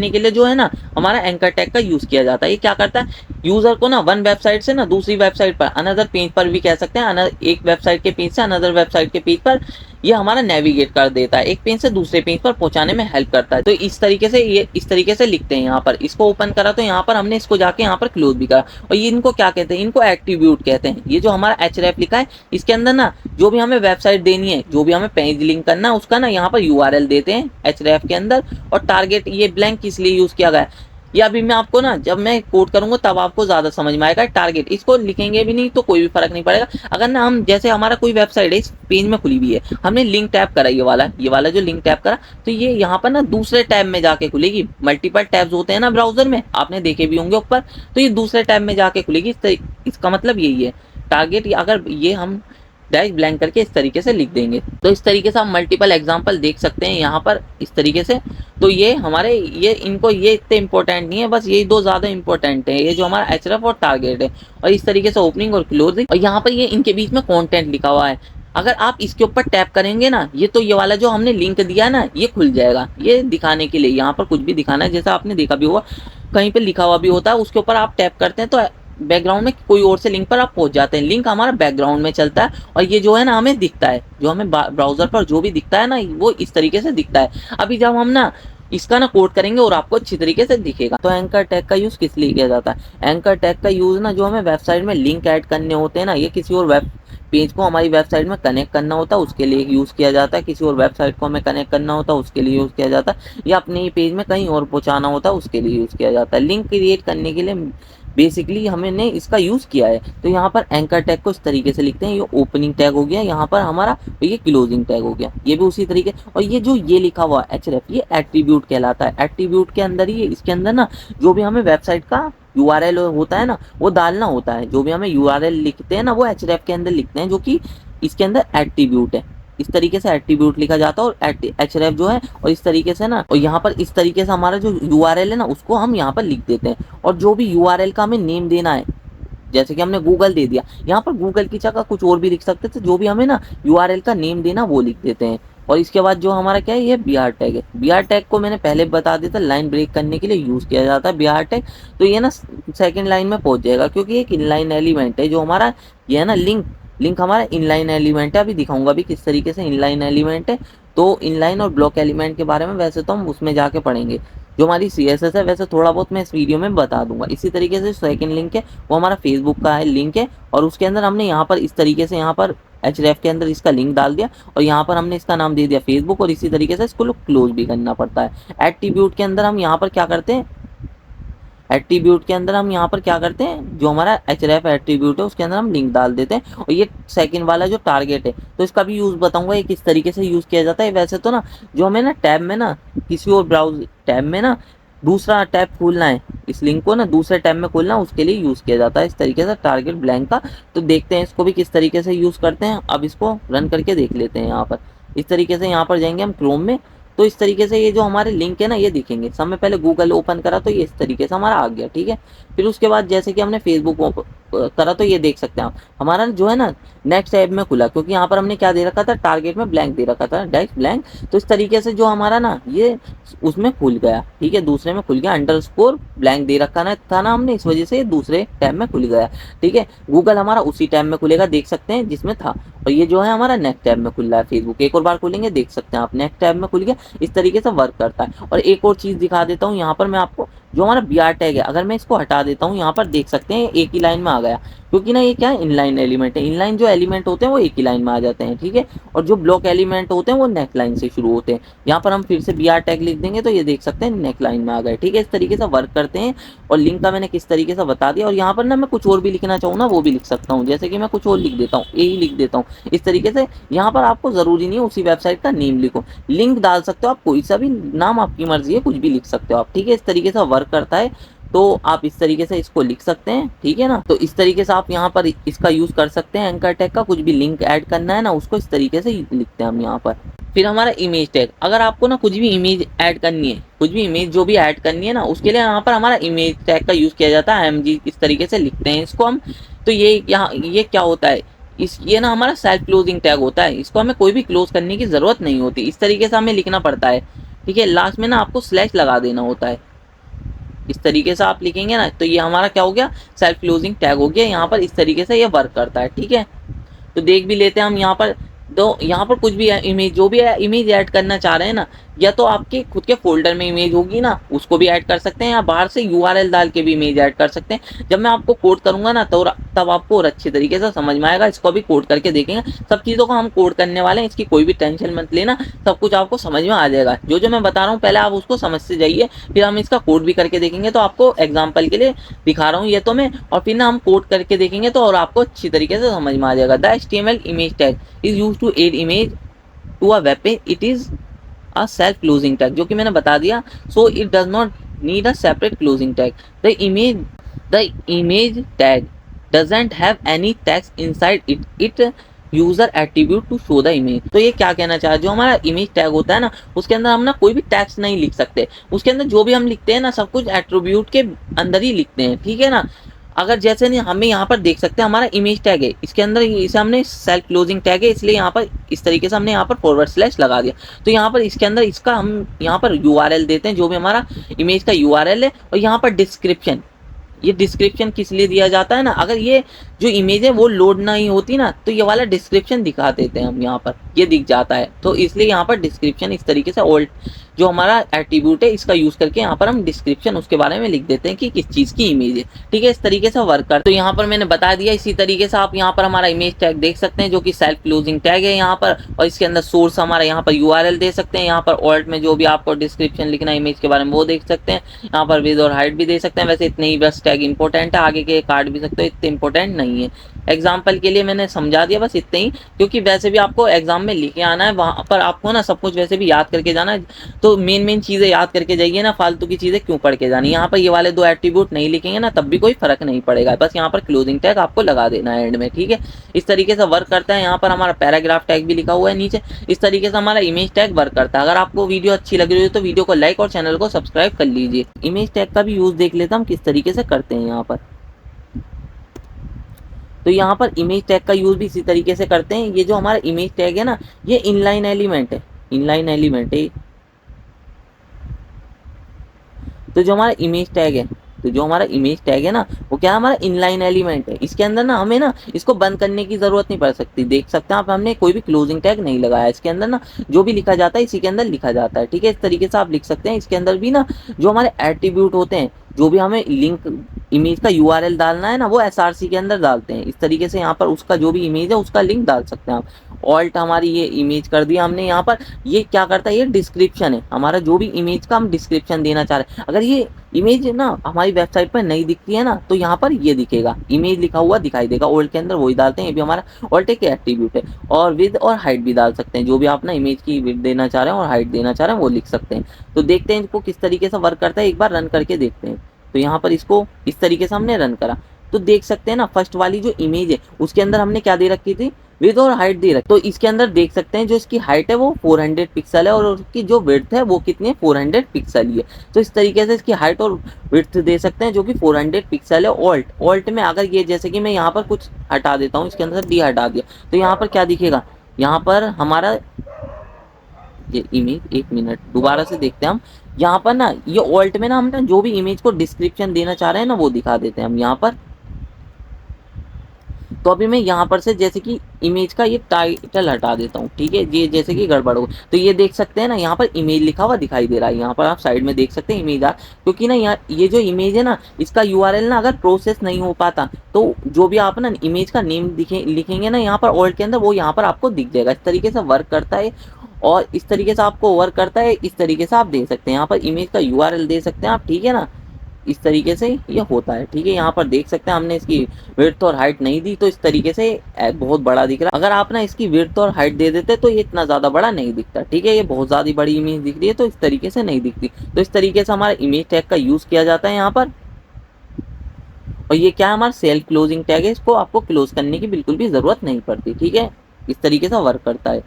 के लिए जो है ना हमारा एंकर टैग का यूज किया जाता है। ये क्या करता है? यूजर को ना वन वेबसाइट से ना दूसरी वेबसाइट पर, अनदर पेज पर भी कह सकते हैं, एक वेबसाइट के पेज से अनदर वेबसाइट के पेज पर ये हमारा नेविगेट कर देता है, एक पेज से दूसरे पेज पर पहुंचाने में हेल्प करता है। तो इस तरीके से ये इस तरीके से लिखते हैं। यहाँ पर इसको ओपन करा तो यहाँ पर हमने इसको जाके यहाँ पर क्लोज भी करा। और ये इनको क्या कहते हैं? इनको एट्रीब्यूट कहते हैं। ये जो हमारा href लिखा है इसके अंदर ना जो भी हमें वेबसाइट देनी है, जो भी हमें पेज लिंक करना है उसका ना यहाँ पर URL देते हैं href के अंदर। और टारगेट ये ब्लैंक किस लिए यूज किया गया है ये अभी मैं आपको ना जब मैं कोड करूंगा तब आपको ज्यादा समझ में आएगा। टारगेट इसको लिखेंगे भी नहीं तो कोई भी फर्क नहीं पड़ेगा। अगर ना हम जैसे हमारा कोई वेबसाइट है इस पेज में खुली हुई है, हमने लिंक टैप करा, ये वाला जो लिंक टैप करा, तो ये यहाँ पर ना दूसरे टैब में जाके खुलेगी। मल्टीपल टैब्स होते हैं ना ब्राउजर में, आपने देखे भी होंगे ऊपर, तो ये दूसरे टैब में जाके खुलेगी। इसका मतलब यही है टारगेट। अगर ये हम डैश ब्लैंक करके इस तरीके से लिख देंगे तो इस तरीके से आप मल्टीपल एग्जांपल देख सकते हैं यहाँ पर इस तरीके से। तो ये हमारे ये इतने इंपॉर्टेंट नहीं है, बस ये दो ज्यादा इंपॉर्टेंट है, ये जो हमारा href और टारगेट है। और इस तरीके से ओपनिंग और क्लोजिंग, और यहाँ पर ये इनके बीच में कंटेंट लिखा हुआ है। अगर आप इसके ऊपर टैप करेंगे ना तो ये वाला जो हमने लिंक दिया है ना ये खुल जाएगा। ये दिखाने के लिए यहाँ पर कुछ भी दिखाना है, जैसा आपने देखा भी होगा कहीं पे लिखा हुआ भी होता है, उसके ऊपर आप टैप करते हैं तो बैकग्राउंड में कोई और से लिंक पर आप पहुंच जाते हैं, लिंक हमारा बैकग्राउंड में चलता है और ये जो है ना हमें दिखता है, जो हमें ब्राउजर पर जो भी दिखता है ना वो इस तरीके से दिखता है। अभी जब हम ना इसका ना कोड करेंगे और आपको अच्छी तरीके से दिखेगा। तो एंकर टैग का यूज किस लिए किया जाता है? एंकर टैग का यूज ना जो हमें वेबसाइट में लिंक ऐड करने होते हैं ना, ये किसी और वेब पेज को हमारी वेबसाइट में कनेक्ट करना होता है उसके लिए यूज किया जाता है, किसी और वेबसाइट को हमें कनेक्ट करना होता है उसके लिए यूज किया जाता है, या अपने ही पेज में कहीं और पहुंचाना होता है उसके लिए यूज किया जाता है। लिंक क्रिएट करने के लिए बेसिकली हमने इसका यूज किया है। तो यहाँ पर एंकर टैग को इस तरीके से लिखते हैं, ये ओपनिंग टैग हो गया यहाँ पर हमारा, ये क्लोजिंग टैग हो गया, ये भी उसी तरीके। और ये जो ये लिखा हुआ href ये एट्रीब्यूट कहलाता है। एट्रीब्यूट के अंदर ही इसके अंदर ना जो भी हमें वेबसाइट का URL होता है ना वो डालना होता है, जो भी हमें URL लिखते हैं ना वो href के अंदर लिखते हैं, जो कि इसके अंदर एट्रीब्यूट है। इस तरीके से एट्रीब्यूट लिखा जाता है और href जो है, और इस तरीके से ना, और यहाँ पर इस तरीके से हमारा जो URL है ना उसको हम यहाँ पर लिख देते हैं। और जो भी URL का हमें नेम देना है, जैसे कि हमने गूगल दे दिया, यहाँ पर गूगल की जगह कुछ और भी लिख सकते थे, जो भी हमें ना URL का नेम देना वो लिख देते हैं। और इसके बाद जो हमारा क्या है, ये br टैग है। br टैग को मैंने पहले बता दिया था, लाइन ब्रेक करने के लिए यूज किया जाता है br टैग। तो ये ना सेकंड लाइन में पहुंच जाएगा, क्योंकि एक इनलाइन एलिमेंट है जो हमारा, ये है ना लिंक हमारा इनलाइन एलिमेंट है। अभी दिखाऊंगा भी किस तरीके से इनलाइन एलिमेंट है। तो इनलाइन और ब्लॉक एलिमेंट के बारे में वैसे तो हम उसमें जाके पढ़ेंगे, जो हमारी CSS है, वैसे थोड़ा बहुत मैं इस वीडियो में बता दूंगा। इसी तरीके से सेकंड लिंक है वो हमारा फेसबुक का है लिंक है, और उसके अंदर हमने यहाँ पर इस तरीके से यहाँ पर href के अंदर इसका लिंक डाल दिया और यहाँ पर हमने इसका नाम दे दिया फेसबुक, और इसी तरीके से इसको क्लोज भी करना पड़ता है। एट्रीब्यूट के अंदर हम यहाँ पर क्या करते हैं, एट्रीब्यूट के अंदर हम यहाँ पर क्या करते हैं, जो हमारा href एट्रीब्यूट है उसके अंदर हम लिंक डाल देते हैं। और ये सेकंड वाला जो टारगेट है, तो इसका भी यूज बताऊंगा ये किस तरीके से यूज किया जाता है। वैसे तो ना जो हमें ना टैब में ना किसी और ब्राउज टैब में ना दूसरा टैब खोलना है, इस लिंक को ना दूसरे टैब में खोलना, उसके लिए यूज किया जाता है इस तरीके से टारगेट ब्लैंक का। तो देखते हैं इसको भी किस तरीके से यूज करते हैं। अब इसको रन करके देख लेते हैं। यहाँ पर इस तरीके से यहाँ पर जाएंगे हम क्रोम में, तो इस तरीके से ये जो हमारे लिंक है ना ये दिखेंगे। हमने पहले गूगल ओपन करा तो ये इस तरीके से हमारा आ गया, ठीक है। फिर उसके बाद जैसे कि हमने फेसबुक करा तो ये देख सकते हैं आप, हमारा जो है ना नेक्स्ट टैब में खुला, क्योंकि यहाँ पर हमने क्या दे रखा था, टारगेट में ब्लैंक दे रखा था, डैश ब्लैंक। तो इस तरीके से जो हमारा ना ये उसमें खुल गया, ठीक है, दूसरे में खुल गया, अंडरस्कोर ब्लैंक दे रखा ना था ना हमने, इस वजह से ये दूसरे टैब में खुल गया, ठीक है। गूगल हमारा उसी टैब में खुलेगा, देख सकते हैं जिसमें था। और ये जो है हमारा नेक्स्ट टैब में खुल रहा है फेसबुक, एक और बार खोलेंगे देख सकते हैं आप, नेक्स्ट टैब में खुल गया। इस तरीके से वर्क करता है। और एक और चीज दिखा देता हूँ यहाँ पर मैं आपको, जो हमारा br टैग है, अगर मैं इसको हटा देता हूँ यहाँ पर देख सकते हैं एक ही लाइन में आ गया, क्योंकि ना ये क्या है, इनलाइन एलिमेंट है। इनलाइन जो एलिमेंट होते हैं वो एक ही लाइन में आ जाते हैं, ठीक है। और जो ब्लॉक एलिमेंट होते हैं वो नेक लाइन से शुरू होते हैं। यहाँ पर हम फिर से br टैग लिख देंगे तो ये देख सकते हैं नेक लाइन में आ गए, ठीक है। इस तरीके से वर्क करते हैं। और लिंक का मैंने किस तरीके से बता दिया। और यहाँ पर ना मैं कुछ और भी लिखना चाहूँ ना वो भी लिख सकता हूँ, जैसे कि मैं कुछ और लिख देता हूँ, ए ही लिख देता हूँ इस तरीके से। यहाँ पर आपको जरूरी नहीं है उसी वेबसाइट का नेम लिखो, लिंक डाल सकते हो आप, कोई सा भी नाम आपकी मर्जी है, कुछ भी लिख सकते हो आप, ठीक है। इस तरीके से वर्क करता है। तो आप इस तरीके से इसको लिख सकते हैं, ठीक है ना। तो इस तरीके से आप यहाँ पर इसका यूज कर सकते हैं एंकर टैग का। कुछ भी लिंक ऐड करना है ना उसको इस तरीके से लिखते हैं हम यहाँ पर। फिर हमारा इमेज टैग, अगर आपको ना कुछ भी इमेज ऐड करनी है, कुछ भी इमेज जो भी ऐड करनी है ना, उसके लिए यहाँ पर हमारा इमेज टैग का यूज किया जाता है, mg इस तरीके से लिखते हैं इसको हम। तो ये यहाँ ये क्या होता है, ये ना हमारा सेल्फ क्लोजिंग टैग होता है, इसको हमें कोई भी क्लोज करने की जरूरत नहीं होती, इस तरीके से हमें लिखना पड़ता है, ठीक है। लास्ट में ना आपको स्लैश लगा देना होता है, इस तरीके से आप लिखेंगे ना तो ये हमारा क्या हो गया, सेल्फ क्लोजिंग टैग हो गया। यहाँ पर इस तरीके से ये वर्क करता है, ठीक है। तो देख भी लेते हैं हम यहाँ पर। तो यहाँ पर कुछ भी इमेज, जो भी इमेज ऐड करना चाह रहे हैं ना, या तो आपके खुद के फोल्डर में इमेज होगी ना उसको भी ऐड कर सकते हैं, या बाहर से URL डाल के भी इमेज ऐड कर सकते हैं। जब मैं आपको कोड करूंगा ना तो तब आपको और अच्छे तरीके से समझ में आएगा। इसको भी कोड करके देखेंगे, सब चीज़ों को हम कोड करने वाले हैं, इसकी कोई भी टेंशन मत लेना, सब कुछ आपको समझ में आ जाएगा। जो जो मैं बता रहा हूँ पहले आप उसको समझते जाइए, फिर हम इसका कोड भी करके देखेंगे। तो आपको एग्जाम्पल के लिए दिखा रहा हूँ ये तो मैं, और फिर ना हम कोड करके देखेंगे तो और आपको अच्छी तरीके से समझ में आ जाएगा। The HTML image tag is use to add image to a web page, it is a self closing tag, जो कि मैंने बता दिया। so it does not need a separate closing tag. The image tag doesn't have any text inside it user attribute to show the image. तो ये क्या कहना चाह रहा है, जो हमारा इमेज टैग होता है ना उसके अंदर हम ना कोई भी टैक्स नहीं लिख सकते, उसके अंदर जो भी हम लिखते हैं ना सब कुछ एट्रीब्यूट के अंदर ही लिखते हैं, ठीक है ना। अगर जैसे नहीं हमें यहाँ पर देख सकते हैं हमारा इमेज टैग है, इसके अंदर इसे हमने सेल्फ क्लोजिंग टैग है, इसलिए यहाँ पर इस तरीके से हमने यहाँ पर फॉरवर्ड स्लैश लगा दिया। तो यहाँ पर इसके अंदर इसका हम यहाँ पर URL देते हैं, जो भी हमारा इमेज का URL है, और यहाँ पर डिस्क्रिप्शन, ये डिस्क्रिप्शन किस लिए दिया जाता है ना, अगर ये जो इमेज है वो लोड नहीं होती ना तो ये वाला डिस्क्रिप्शन दिखा देते हैं हम, यहाँ पर ये दिख जाता है। तो इसलिए यहाँ पर डिस्क्रिप्शन इस तरीके से ओल्ड जो हमारा एट्रीब्यूट है इसका यूज करके यहाँ पर हम डिस्क्रिप्शन उसके बारे में लिख देते हैं कि किस चीज की इमेज है, ठीक है। इस तरीके से वर्क कर, तो यहाँ पर मैंने बता दिया। इसी तरीके से आप यहाँ पर हमारा इमेज टैग देख सकते हैं जो कि सेल्फ क्लोजिंग टैग है यहाँ पर, और इसके अंदर सोर्स हमारा यहाँ पर यूआरएल दे सकते हैं। यहाँ पर ऑल्ट में जो भी आपको डिस्क्रिप्शन लिखना है इमेज के बारे में वो देख सकते हैं। यहाँ पर विद और हाइट भी दे सकते हैं। वैसे इतने ही बस टैग इंपॉर्टेंट है, आगे के काट भी सकते हो, इतने इंपॉर्टेंट नहीं है। एग्जाम्पल के लिए मैंने समझा दिया बस इतने ही, क्योंकि वैसे भी आपको एग्जाम में लिखे आना है, वहाँ पर आपको ना सब कुछ वैसे भी याद करके जाना है। तो मेन चीजें याद करके जाइए ना, फालतू की चीजें क्यों पढ़ के जानी। यहाँ पर ये वाले 2 एट्रीब्यूट नहीं लिखेंगे ना तब भी कोई फर्क नहीं पड़ेगा, बस यहाँ पर क्लोजिंग टैग आपको लगा देना है एंड में, ठीक है। इस तरीके से वर्क करता है। यहाँ पर हमारा पैराग्राफ टैग भी लिखा हुआ है नीचे। इस तरीके से हमारा इमेज टैग वर्क करता है। अगर आपको वीडियो अच्छी लग रही हो तो वीडियो को लाइक और चैनल को सब्सक्राइब कर लीजिए। इमेज टैग का भी यूज देख लेते हैं हम किस तरीके से करते हैं यहाँ पर। तो यहाँ पर इमेज टैग का यूज भी इसी तरीके से करते हैं। ये जो हमारा इमेज टैग है ना ये इनलाइन एलिमेंट है, इनलाइन एलिमेंट है। तो जो हमारा इमेज टैग है, तो जो हमारा इमेज टैग है ना वो क्या है, हमारा इनलाइन एलिमेंट है। इसके अंदर ना हमें ना इसको बंद करने की जरूरत नहीं पड़ सकती। देख सकते हैं आप, हमने कोई भी क्लोजिंग टैग नहीं लगाया। इसके अंदर ना जो भी लिखा जाता है इसी के अंदर लिखा जाता है, ठीक है। इस तरीके से आप लिख सकते हैं। इसके अंदर भी ना जो हमारे एट्रीब्यूट होते हैं, जो भी हमें लिंक इमेज का यूआरएल डालना है ना वो एसआरसी के अंदर डालते हैं। इस तरीके से यहाँ पर उसका जो भी इमेज है उसका लिंक डाल सकते हैं आप। ऑल्ट हमारी ये इमेज कर दिया हमने यहाँ पर। ये क्या करता है, ये डिस्क्रिप्शन है हमारा, जो भी इमेज का हम डिस्क्रिप्शन देना चाह रहे हैं। अगर ये इमेज ना हमारी वेबसाइट पर नहीं दिखती है ना तो यहाँ पर ये दिखेगा, इमेज लिखा हुआ दिखाई देगा। ओल्ट के अंदर वही डालते हैं, ये भी हमारा ऑल्ट एक एट्रीब्यूट है। और विद और हाइट भी डाल सकते हैं, जो भी आप ना इमेज की विड्थ देना चाह रहे हैं और हाइट देना चाह रहे हैं वो लिख सकते हैं। तो देखते हैं इसको किस तरीके से वर्क करता है, एक बार रन करके देखते हैं। तो यहाँ पर इसको इस तरीके से हमने रन करा तो देख सकते हैं ना फर्स्ट वाली जो इमेज है उसके अंदर हमने क्या दे रखी थी, विड्थ और हाइट दे रखी। तो इसके अंदर देख सकते हैं जो इसकी हाइट है वो 400 पिक्सल है और उसकी जो विड्थ है वो कितनी है, 400 पिक्सल ही है। तो इस तरीके से इसकी हाइट और विड्थ दे सकते हैं जो कि 400 पिक्सल है। ऑल्ट में अगर ये जैसे कि मैं यहाँ पर कुछ हटा देता हूँ, इसके अंदर डी हटा दिया तो यहाँ पर क्या दिखेगा, यहाँ पर हमारा ये इमेज, एक मिनट दोबारा से देखते हैं हम। यहाँ पर ना ये ऑल्ट में ना हम ना जो भी इमेज को डिस्क्रिप्शन देना चाह रहे हैं ना वो दिखा देते हैं हम यहाँ पर। तो अभी मैं यहाँ पर से जैसे कि इमेज का ये टाइटल हटा देता हूँ, ठीक है। ये जैसे कि गड़बड़ हो तो ये देख सकते हैं ना यहाँ पर इमेज लिखा हुआ दिखाई दे रहा है। यहाँ पर आप साइड में देख सकते हैं इमेज आ, क्योंकि ना यहाँ ये जो इमेज है ना इसका यूआरएल ना अगर प्रोसेस नहीं हो पाता तो जो भी आप ना इमेज का नेम लिखेंगे ना यहाँ पर ऑल्ट के अंदर वो यहाँ पर आपको दिख जाएगा। इस तरीके से वर्क करता है और इस तरीके से आपको वर्क करता है। इस तरीके से आप दे सकते हैं, यहाँ पर इमेज का यूआरएल दे सकते हैं आप, ठीक है ना। इस तरीके से ये होता है, ठीक है। यहाँ पर देख सकते हैं हमने इसकी विड्थ और हाइट नहीं दी तो इस तरीके से बहुत बड़ा दिख रहा है। अगर आप ना इसकी विड्थ और हाइट दे देते तो ये इतना ज़्यादा बड़ा नहीं दिखता, ठीक है। ये बहुत ज़्यादा बड़ी इमेज दिख रही है तो इस तरीके से नहीं दिखती। तो इस तरीके से हमारा इमेज टैग का यूज़ किया जाता है यहाँ पर। और ये क्या है, हमारा सेल्फ क्लोजिंग टैग है, इसको आपको क्लोज करने की बिल्कुल भी ज़रूरत नहीं पड़ती, ठीक है। इस तरीके से वर्क करता है।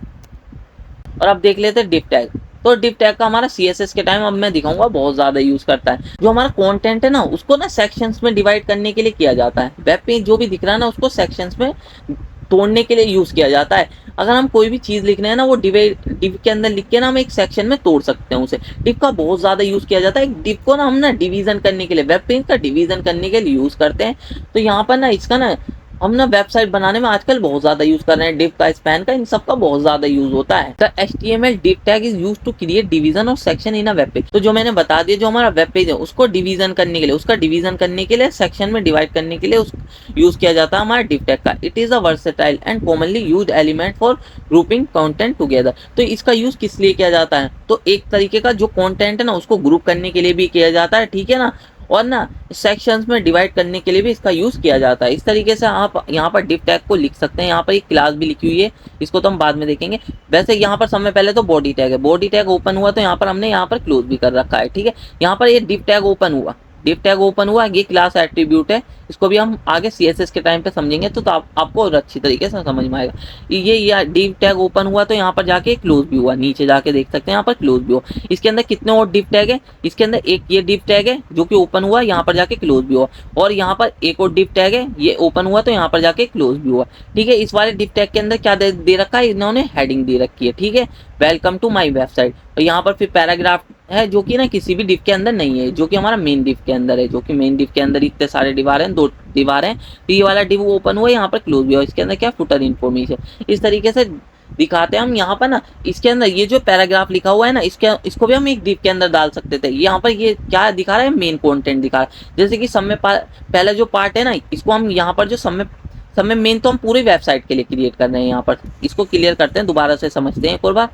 और अब देख लेते हैं डिव टैग। तो डिव टैग का हमारा सीएसएस के टाइम अब मैं दिखाऊंगा बहुत ज्यादा यूज करता है। जो हमारा कंटेंट है ना उसको ना सेक्शंस में डिवाइड करने के लिए किया जाता है। वेब पेज जो भी दिख रहा है ना उसको सेक्शंस में तोड़ने के लिए यूज किया जाता है। अगर हम कोई भी चीज लिख रहे हैं ना वो डिव के अंदर लिख के ना हम एक सेक्शन में तोड़ सकते हैं उसे। डिव का बहुत ज्यादा यूज किया जाता है। एक डिव को ना हम ना डिवीजन करने के लिए, वेब पेज का डिवीजन करने के लिए यूज करते हैं। तो यहाँ पर ना इसका ना हम ना वेबसाइट बनाने में आजकल बहुत ज्यादा यूज कर रहे हैं। डिव का, स्पैन का, इन सब का बहुत ज्यादा यूज होता है। तो HTML div tag is used to create division और section in a web page. तो जो मैंने बता दिया, जो हमारा वेब पेज है उसको डिवीजन करने के लिए, उसका डिवीजन करने के लिए, सेक्शन में डिवाइड करने के लिए उस यूज किया जाता है हमारा डिव टैग का। It is a versatile and commonly used element for grouping content together. तो इसका यूज किस लिए किया जाता है, तो एक तरीके का जो कंटेंट है ना उसको ग्रुप करने के लिए भी किया जाता है, ठीक है ना। और ना सेक्शंस में डिवाइड करने के लिए भी इसका यूज किया जाता है। इस तरीके से आप यहाँ पर डिव टैग को लिख सकते हैं। यहाँ पर एक क्लास भी लिखी हुई है, इसको तो हम बाद में देखेंगे। वैसे यहाँ पर समय पहले तो बॉडी टैग है, बॉडी टैग ओपन हुआ तो यहाँ पर हमने यहाँ पर क्लोज भी कर रखा है, ठीक है। यहाँ पर ये डिव टैग ओपन हुआ, डिव टैग ओपन हुआ, ये क्लास एट्रीब्यूट है। इसको भी हम आगे CSS के टाइम पे समझेंगे तो आपको और अच्छी तरीके से समझ में आएगा। ये डिव टैग ओपन हुआ तो यहाँ पर जाके क्लोज भी हुआ, नीचे जाके देख सकते हैं यहाँ पर क्लोज भी हुआ। इसके अंदर कितने और डिव टैग है, इसके अंदर एक ये डिव टैग है जो कि ओपन हुआ, यहाँ पर जाके क्लोज भी हुआ। और यहाँ पर एक और डिव टैग है, ये ओपन हुआ तो यहाँ पर जाके क्लोज भी हुआ, ठीक है। इस वाले डिव टैग के अंदर क्या दे रखा है, इन्होंने हेडिंग दे रखी है, ठीक है, वेलकम टू माई वेबसाइट। और यहाँ पर फिर पैराग्राफ है जो कि ना किसी भी डिव के अंदर नहीं है, जो कि हमारा मेन डिव के अंदर है, जो कि मेन डिव के अंदर इतने सारे दीवार हैं, 2 दीवार हैं। तो ये वाला डिव ओपन हुआ, यहाँ पर क्लोज भी हुआ, इसके अंदर क्या फुटर इन्फॉर्मेशन इस तरीके से दिखाते हैं हम यहाँ पर ना। इसके अंदर ये जो पैराग्राफ लिखा हुआ है ना, इसको भी हम एक डिव के अंदर डाल सकते थे। यहाँ पर ये क्या दिखा रहा है, मेन कंटेंट दिखा रहा है। जैसे कि सब में पहला जो पार्ट है ना, इसको हम यहाँ पर जो सब में मेन तो हम पूरी वेबसाइट के लिए क्रिएट कर रहे हैं। यहाँ पर इसको क्लियर करते हैं, दोबारा से समझते हैं एक और बार।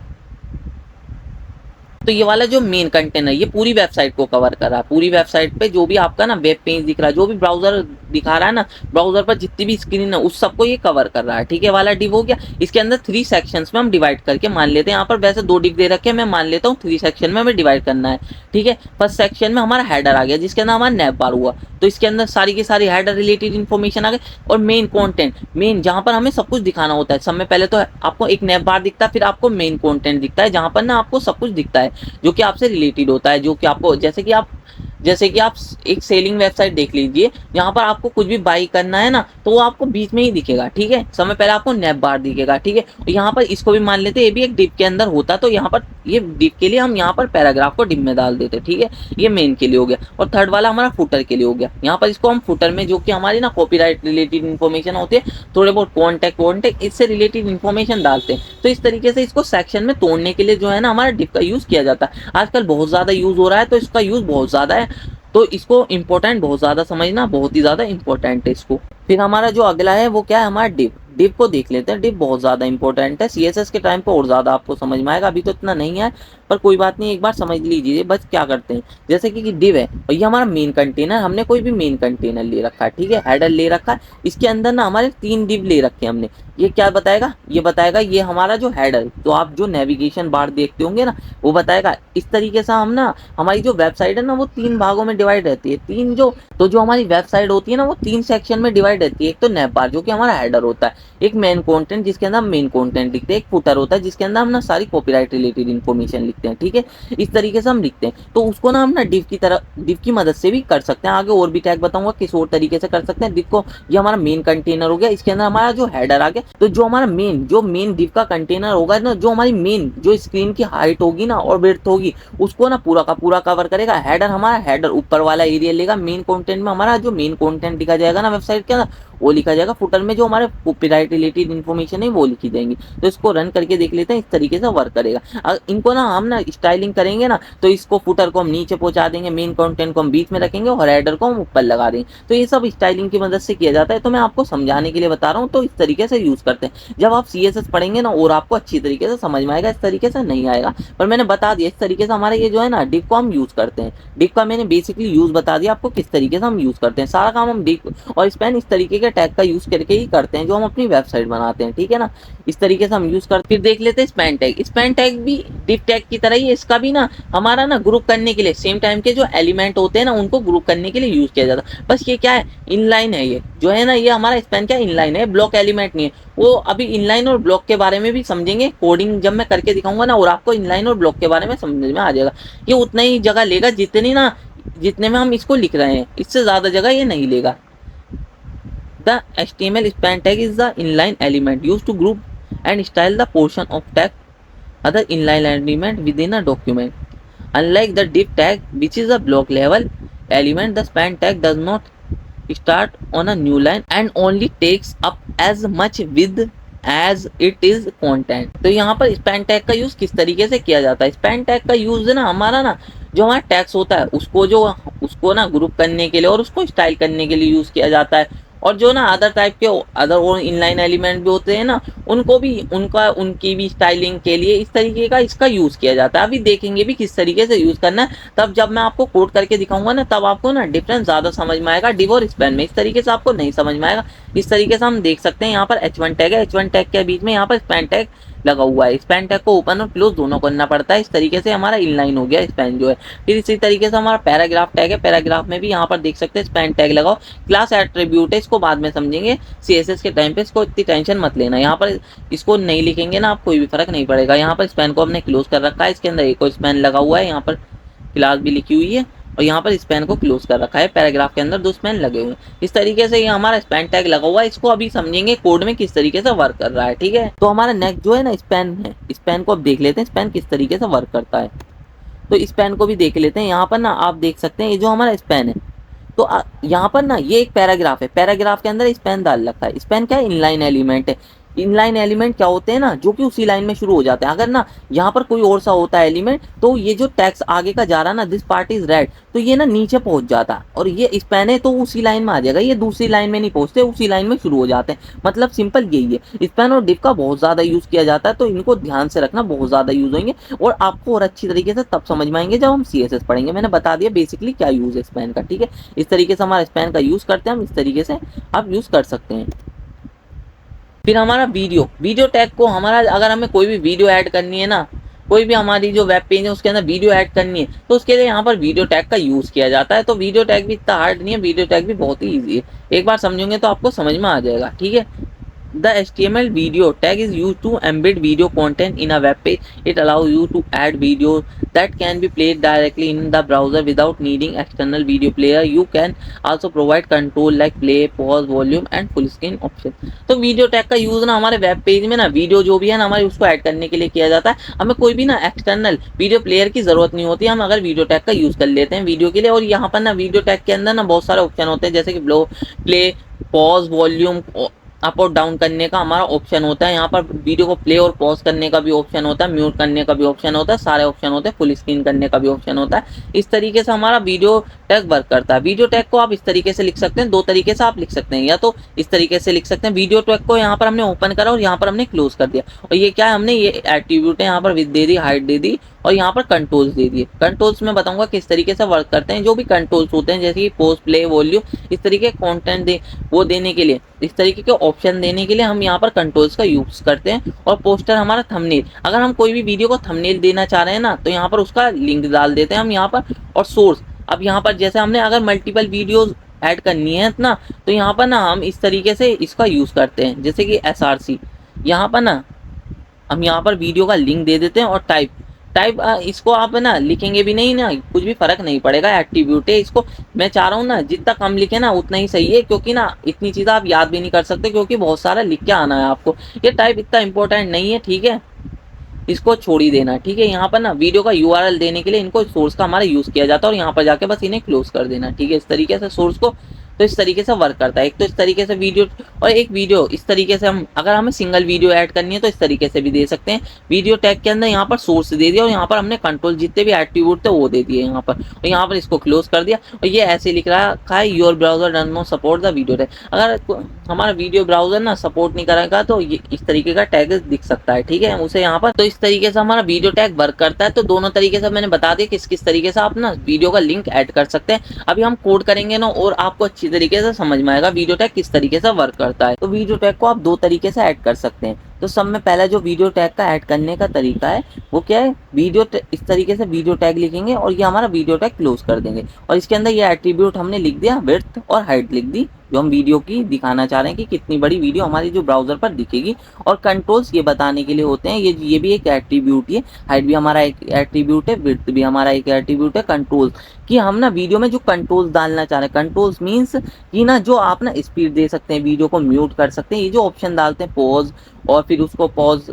तो ये वाला जो मेन कंटेंट है ये पूरी वेबसाइट को कवर कर रहा है। पूरी वेबसाइट पे जो भी आपका ना वेब पेज दिख रहा है, जो भी ब्राउजर दिखा रहा है ना, ब्राउजर पर जितनी भी स्क्रीन है उस सबको ये कवर कर रहा है। ठीक है, वाला डिव हो गया। इसके अंदर 3 सेक्शंस में हम डिवाइड करके मान लेते हैं। यहाँ पर वैसे 2 डिव दे रखे हैं, मैं मान लेता हूँ 3 सेक्शन में हमें डिवाइड करना है। ठीक है, फर्स्ट सेक्शन में हमारा हेडर आ गया, जिसके अंदर हमारा नैव बार हुआ, तो इसके अंदर सारी की सारी हेडर रिलेटेड इन्फॉर्मेशन आ गई। और मेन कंटेंट, मेन जहाँ पर हमें सब कुछ दिखाना होता है। सब में पहले तो आपको एक नैव बार दिखता है, फिर आपको मेन कंटेंट दिखता है, जहाँ पर ना आपको सब कुछ दिखता है जो कि आपसे रिलेटेड होता है, जो कि आपको जैसे कि आप एक सेलिंग वेबसाइट देख लीजिए, यहाँ पर आपको कुछ भी बाई करना है ना, तो वो आपको बीच में ही दिखेगा। ठीक है, समय पहले आपको नैव बार दिखेगा। ठीक है, यहाँ पर इसको भी मान लेते हैं, ये भी एक डिव के अंदर होता, तो यहाँ पर ये डिव के लिए हम यहाँ पर पैराग्राफ को डिव में डाल देते। ठीक है, ये मेन के लिए हो गया। और थर्ड वाला हमारा फुटर के लिए हो गया। यहाँ पर इसको हम फुटर में, जो कि हमारी ना कॉपीराइट रिलेटेड इन्फॉर्मेशन होती है, थोड़े बहुत कॉन्टेक्ट इससे रिलेटेड इन्फॉर्मेशन डालते हैं। तो इस तरीके से इसको सेक्शन में तोड़ने के लिए जो है ना, हमारा डिव का यूज किया जाता है। आजकल बहुत ज्यादा यूज हो रहा है, तो इसका यूज बहुत ज्यादा है, तो इसको इम्पोर्टेंट बहुत ज्यादा समझना, बहुत ही ज्यादा इंपॉर्टेंट है इसको। फिर हमारा जो अगला है वो क्या है, हमारा डिव। डिव को देख लेते हैं। डिव बहुत ज्यादा इंपॉर्टेंट है, सीएसएस के टाइम पे और ज्यादा आपको समझ में आएगा, अभी तो इतना नहीं है, पर कोई बात नहीं, एक बार समझ लीजिए बस क्या करते हैं। जैसे कि डिव है और ये हमारा मेन कंटेनर, हमने कोई भी मेन कंटेनर ले रखा है। ठीक है, हेडर ले रखा है, इसके अंदर ना हमारे 3 डिव ले रखे हैं हमने। ये क्या बताएगा, ये बताएगा ये हमारा जो हेडर, तो आप जो नेविगेशन बार देखते होंगे ना, वो बताएगा। इस तरीके से हम ना, हमारी जो वेबसाइट है ना, वो 3 भागों में डिवाइड रहती है। जो हमारी वेबसाइट होती है ना, वो 3 सेक्शन में डिवाइड रहती है। एक तो नैव बार, जो कि हमारा हेडर होता है, एक मेन कंटेंट जिसके अंदर हम मेन कंटेंट लिखते हैं, एक फुटर होता है जिसके अंदर हम ना सारी कॉपीराइट रिलेटेड इन्फॉर्मेशन लिखते हैं। ठीक है, इस तरीके से हम लिखते हैं। तो उसको ना हम ना डिव की मदद से भी कर सकते हैं। आगे और भी टैग बताऊंगा किस और तरीके से कर सकते हैं। डिव को, ये हमारा मेन कंटेनर हो गया, इसके अंदर हमारा जो हेडर आ गया। तो जो हमारा मेन डिव का कंटेनर होगा ना, जो हमारी मेन जो स्क्रीन की हाइट होगी ना और विड्थ होगी, उसको ना पूरा का पूरा कवर करेगा। हेडर, हमारा हेडर ऊपर वाला एरिया लेगा। मेन कंटेंट में हमारा जो मेन कंटेंट लिखा जाएगा ना वेबसाइट के अंदर, वो लिखा जाएगा। फुटर में जो हमारे कॉपीराइट रिलेटेड इन्फॉर्मेशन है वो लिखी जाएंगी। तो इसको रन करके देख लेते हैं, इस तरीके से वर्क करेगा। अगर इनको ना हम ना स्टाइलिंग करेंगे ना, तो इसको फुटर को हम नीचे पहुंचा देंगे, मेन कंटेंट को हम बीच में रखेंगे और हेडर को हम ऊपर लगा देंगे। तो ये सब स्टाइलिंग की मदद से किया जाता है। तो मैं आपको समझाने के लिए बता रहा हूँ, तो इस तरीके से यूज करते हैं। जब आप सीएसएस पढ़ेंगे ना, और आपको अच्छी तरीके से समझ में आएगा, इस तरीके से नहीं आएगा। पर मैंने बता दिया इस तरीके से हमारा ये जो है ना, डिव को हम यूज करते हैं। डिव का मैंने बेसिकली यूज बता दिया आपको, किस तरीके से हम यूज करते हैं। सारा काम हम डिव और स्पैन इस तरीके के टैग का यूज करके ही करते हैं, जो हम अपनी वेबसाइट बनाते हैं। ठीक है ना, इस तरीके से हम यूज करते। फिर देख लेते हैं स्पैन टैग। स्पैन टैग भी डिव टैग की तरह ही है। इसका भी ना हमारा ना ग्रुप करने के लिए, सेम टाइम के जो एलिमेंट होते हैं ना, उनको ग्रुप करने के लिए यूज किया जाता है। बस ये क्या है, इनलाइन है। ये जो है ना, ये हमारा स्पैन क्या इनलाइन है, ब्लॉक एलिमेंट नहीं है। वो अभी इनलाइन और ब्लॉक के बारे में भी समझेंगे, कोडिंग जब मैं करके दिखाऊंगा ना, और आपको इनलाइन और ब्लॉक के बारे में समझ में आ जाएगा। ये उतना ही जगह लेगा जितने में हम इसको लिख रहे हैं, इससे ज्यादा जगह ये नहीं लेगा। The HTML span tag is the inline element used to group and style the portion of tag other inline element within a document. Unlike the div tag, which is a block level element, the span tag does not start on a new line and only takes up as much width as it is content. तो यहाँ पर span tag का use किस तरीके से किया जाता है। स्पैन टैग का यूज ना हमारा ना, जो हमारा टैग्स होता है उसको ना ग्रुप करने के लिए और उसको स्टाइल करने के लिए यूज किया जाता है। और जो ना अदर टाइप के अदर और इनलाइन एलिमेंट भी होते हैं ना, उनको भी उनकी भी स्टाइलिंग के लिए इस तरीके का इसका यूज किया जाता है। अभी देखेंगे भी किस तरीके से यूज करना है, तब जब मैं आपको कोड करके दिखाऊंगा ना, तब आपको ना डिफरेंस ज्यादा समझ में आएगा डिव और स्पैन में। इस तरीके से आपको नहीं समझ में आएगा। इस तरीके से हम देख सकते हैं, यहाँ पर H1 टैग है, H1 टैग के बीच में यहाँ पर स्पैन टैग लगा हुआ है। स्पैन टैग को ओपन और क्लोज दोनों करना पड़ता है। इस तरीके से हमारा इनलाइन हो गया स्पैन जो है। फिर इसी तरीके से हमारा पैराग्राफ टैग है। पैराग्राफ में भी यहाँ पर देख सकते हैं स्पैन टैग लगाओ। क्लास एट्रीब्यूट है, इसको बाद में समझेंगे सीएसएस के टाइम पे, इसको इतनी टेंशन मत लेना। यहाँ पर इसको नहीं लिखेंगे ना आप, कोई भी फर्क नहीं पड़ेगा। यहाँ पर स्पैन को हमने क्लोज कर रखा है, इसके अंदर एक और स्पैन लगा हुआ है, यहाँ पर क्लास भी लिखी हुई है और यहाँ पर स्पैन को क्लोज कर रखा है। पैराग्राफ के अंदर 2 स्पैन लगे हुए हैं। इस तरीके से ये हमारा स्पैन टैग लगा हुआ है। इसको अभी समझेंगे कोड में किस तरीके से वर्क कर रहा है। ठीक है, तो हमारा नेक्स्ट जो है ना स्पैन है। स्पैन को अब देख लेते हैं स्पैन किस तरीके से वर्क करता है। तो स्पैन को भी देख लेते हैं। यहाँ पर ना आप देख सकते हैं ये जो हमारा स्पैन है, तो यहाँ पर ना ये एक पैराग्राफ है, पैराग्राफ के अंदर स्पैन डाल रखा है। स्पैन क्या है? इनलाइन एलिमेंट है। इनलाइन एलिमेंट क्या होते हैं ना, जो कि उसी लाइन में शुरू हो जाते हैं। अगर ना यहाँ पर कोई और सा होता है एलिमेंट, तो ये जो टेक्स्ट आगे का जा रहा है ना, दिस पार्ट इज रेड, तो ये ना नीचे पहुंच जाता है। और ये स्पैन है तो उसी लाइन में आ जाएगा, ये दूसरी लाइन में नहीं पहुंचते, उसी लाइन में शुरू हो जाते हैं। मतलब सिंपल यही है। स्पैन और डिव का बहुत ज्यादा यूज किया जाता है, तो इनको ध्यान से रखना, बहुत ज्यादा यूज होंगे और आपको और अच्छी तरीके से तब समझ में आएंगे जब हम CSS पढ़ेंगे। मैंने बता दिया बेसिकली क्या यूज है स्पैन का, ठीक है। इस तरीके से हमारा स्पैन का यूज करते हैं हम, इस तरीके से आप यूज कर सकते हैं। फिर हमारा वीडियो टैग को हमारा, अगर हमें कोई भी वीडियो ऐड करनी है ना, कोई भी हमारी जो वेब पेज है उसके अंदर वीडियो ऐड करनी है, तो उसके लिए यहाँ पर वीडियो टैग का यूज किया जाता है। तो वीडियो टैग भी इतना हार्ड नहीं है, वीडियो टैग भी बहुत ही ईजी है। एक बार समझेंगे तो आपको समझ में आ जाएगा, ठीक है। The HTML video tag is used to embed video content in a web page. It allows you to add videos that can be played directly in the browser without needing external video player. You can also provide control like play, pause, volume and full screen option. तो video tag का use ना हमारे web page में ना video जो भी है ना हमारे उसको ऐड करने के लिए किया जाता है। हमें कोई भी ना एक्सटर्नल वीडियो प्लेयर की जरूरत नहीं होती, हम अगर वीडियो टैग का यूज कर लेते हैं वीडियो के लिए। और यहाँ पर ना वीडियो टैग के अंदर ना बहुत सारे ऑप्शन होते हैं, जैसे कि प्ले, पॉज, वॉल्यूम, अप और डाउन करने का हमारा ऑप्शन होता है। यहाँ पर वीडियो को प्ले और पॉज करने का भी ऑप्शन होता है, म्यूट करने का भी ऑप्शन होता है, सारे ऑप्शन होते हैं, फुल स्क्रीन करने का भी ऑप्शन होता है। इस तरीके से हमारा वीडियो टैग वर्क करता है। वीडियो टैग को आप इस तरीके से लिख सकते हैं, दो तरीके से आप लिख सकते हैं, या तो इस तरीके से लिख सकते हैं। वीडियो टैग को यहाँ पर हमने ओपन करा और यहाँ पर हमने क्लोज कर दिया, और ये क्या है, हमने ये एट्रीब्यूट है यहाँ पर विद दे दी, हाइट दे दी और यहाँ पर कंट्रोल्स दे दिए। कंट्रोल्स में बताऊंगा किस तरीके से वर्क करते हैं। जो भी कंट्रोल्स होते हैं जैसे कि पोस्ट, प्ले, वॉल्यूम, इस तरीके कंटेंट वो देने के लिए, इस तरीके के ऑप्शन देने के लिए हम यहाँ पर कंट्रोल्स का यूज करते हैं। और पोस्टर हमारा थंबनेल, अगर हम कोई भी वीडियो को थंबनेल देना चाह रहे हैं ना, तो यहाँ पर उसका लिंक डाल देते हैं हम यहाँ पर। और सोर्स, अब यहाँ पर जैसे हमने अगर मल्टीपल वीडियोज ऐड करनी है ना, तो यहाँ पर ना हम इस तरीके से इसका यूज करते हैं, जैसे कि SRC। यहाँ पर ना हम यहाँ पर वीडियो का लिंक दे देते हैं और टाइप इसको आप ना लिखेंगे भी नहीं ना, कुछ भी फर्क नहीं पड़ेगा, एट्रीब्यूट है। इसको मैं चाह रहा हूँ ना जितना कम लिखे ना उतना ही सही है, क्योंकि ना इतनी चीज़ें आप याद भी नहीं कर सकते, क्योंकि बहुत सारा लिख के आना है आपको। ये टाइप इतना इंपॉर्टेंट नहीं है, ठीक है, इसको छोड़ ही देना, ठीक है। यहाँ पर ना वीडियो का URL देने के लिए इनको सोर्स का हमारा यूज किया जाता है, और यहाँ पर जाके बस इन्हें क्लोज कर देना, ठीक है, इस तरीके से सोर्स को। तो इस तरीके से वर्क करता है। एक तो इस तरीके से वीडियो, और एक वीडियो इस तरीके से हम, अगर हमें सिंगल वीडियो ऐड करनी है तो इस तरीके से भी दे सकते हैं। वीडियो टैग के अंदर यहाँ पर सोर्स दे दिया और यहाँ पर हमने कंट्रोल जितने भी एट्रीब्यूट थे वो दे दिए यहाँ पर, और यहाँ पर इसको क्लोज कर दिया। और ये ऐसे लिख रहा है your browser does not support the video tag. अगर हमारा वीडियो ब्राउजर ना सपोर्ट नहीं करेगा तो ये इस तरीके का टैग दिख सकता है, ठीक है, उसे यहाँ पर। तो इस तरीके से हमारा वीडियो टैग वर्क करता है। तो दोनों तरीके से मैंने बता दिया किस किस तरीके से आप ना वीडियो का लिंक ऐड कर सकते हैं। अभी हम कोड करेंगे ना और आपको अच्छी तरीके से समझ में आएगा वीडियो टैग किस तरीके से वर्क करता है। तो वीडियो टैग को आप दो तरीके से ऐड कर सकते हैं। तो सब में पहला जो वीडियो टैग का ऐड करने का तरीका है वो क्या है, इस तरीके से वीडियो टैग लिखेंगे और ये हमारा वीडियो टैग क्लोज कर देंगे, और इसके अंदर ये एट्रीब्यूट हमने लिख दिया, विड्थ और हाइट लिख दी, जो हम वीडियो की दिखाना चाह रहे हैं कि कितनी बड़ी वीडियो हमारी जो ब्राउजर पर दिखेगी। और कंट्रोल्स ये बताने के लिए होते हैं, ये भी एक एट्रीब्यूट है, हाइट भी हमारा एक एट्रीब्यूट है, विड्थ भी हमारा एक एट्रीब्यूट है। कंट्रोल्स कि हम ना वीडियो में जो कंट्रोल्स डालना चाह रहे हैं, कंट्रोल्स मीन्स कि ना जो आप ना स्पीड दे सकते हैं, वीडियो को म्यूट कर सकते हैं, ये जो ऑप्शन डालते हैं पॉज और फिर उसको पॉज,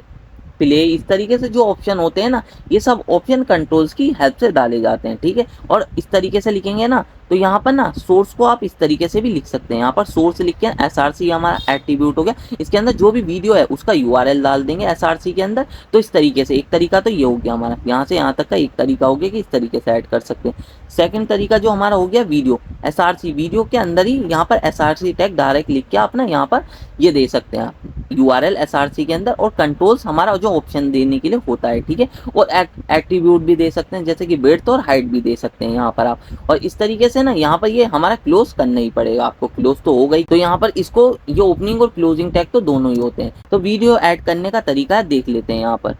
प्ले, इस तरीके से जो ऑप्शन होते हैं ना, ये सब ऑप्शन कंट्रोल्स की हेल्प से डाले जाते हैं, ठीक है। और इस तरीके से लिखेंगे ना तो यहाँ पर ना सोर्स को आप इस तरीके से भी लिख सकते हैं। यहाँ पर सोर्स लिख के SRC हमारा एट्रीब्यूट हो गया, इसके अंदर जो भी वीडियो है उसका URL डाल देंगे SRC के अंदर। तो इस तरीके से एक तरीका तो ये हो गया हमारा, यहाँ से यहाँ तक का एक तरीका हो गया कि इस तरीके से ऐड कर सकते हैं। सेकंड तरीका जो हमारा हो गया वीडियो SRC, वीडियो के अंदर ही यहाँ पर SRC टैग डायरेक्ट लिख के आप ना यहाँ पर ये दे सकते हैं आप URL SRC के अंदर, और कंट्रोल्स हमारा जो ऑप्शन देने के लिए होता है, ठीक है। और एट्रीब्यूट भी दे सकते हैं, जैसे कि विड्थ और हाइट भी दे सकते हैं यहाँ पर आप। और इस तरीके से ना यहाँ पर ये हमारा क्लोज करना ही पड़ेगा आपको, क्लोज तो हो गई। तो यहाँ पर इसको ये ओपनिंग और क्लोजिंग टैग तो दोनों ही होते हैं। तो वीडियो ऐड करने का तरीका देख लेते हैं यहाँ पर।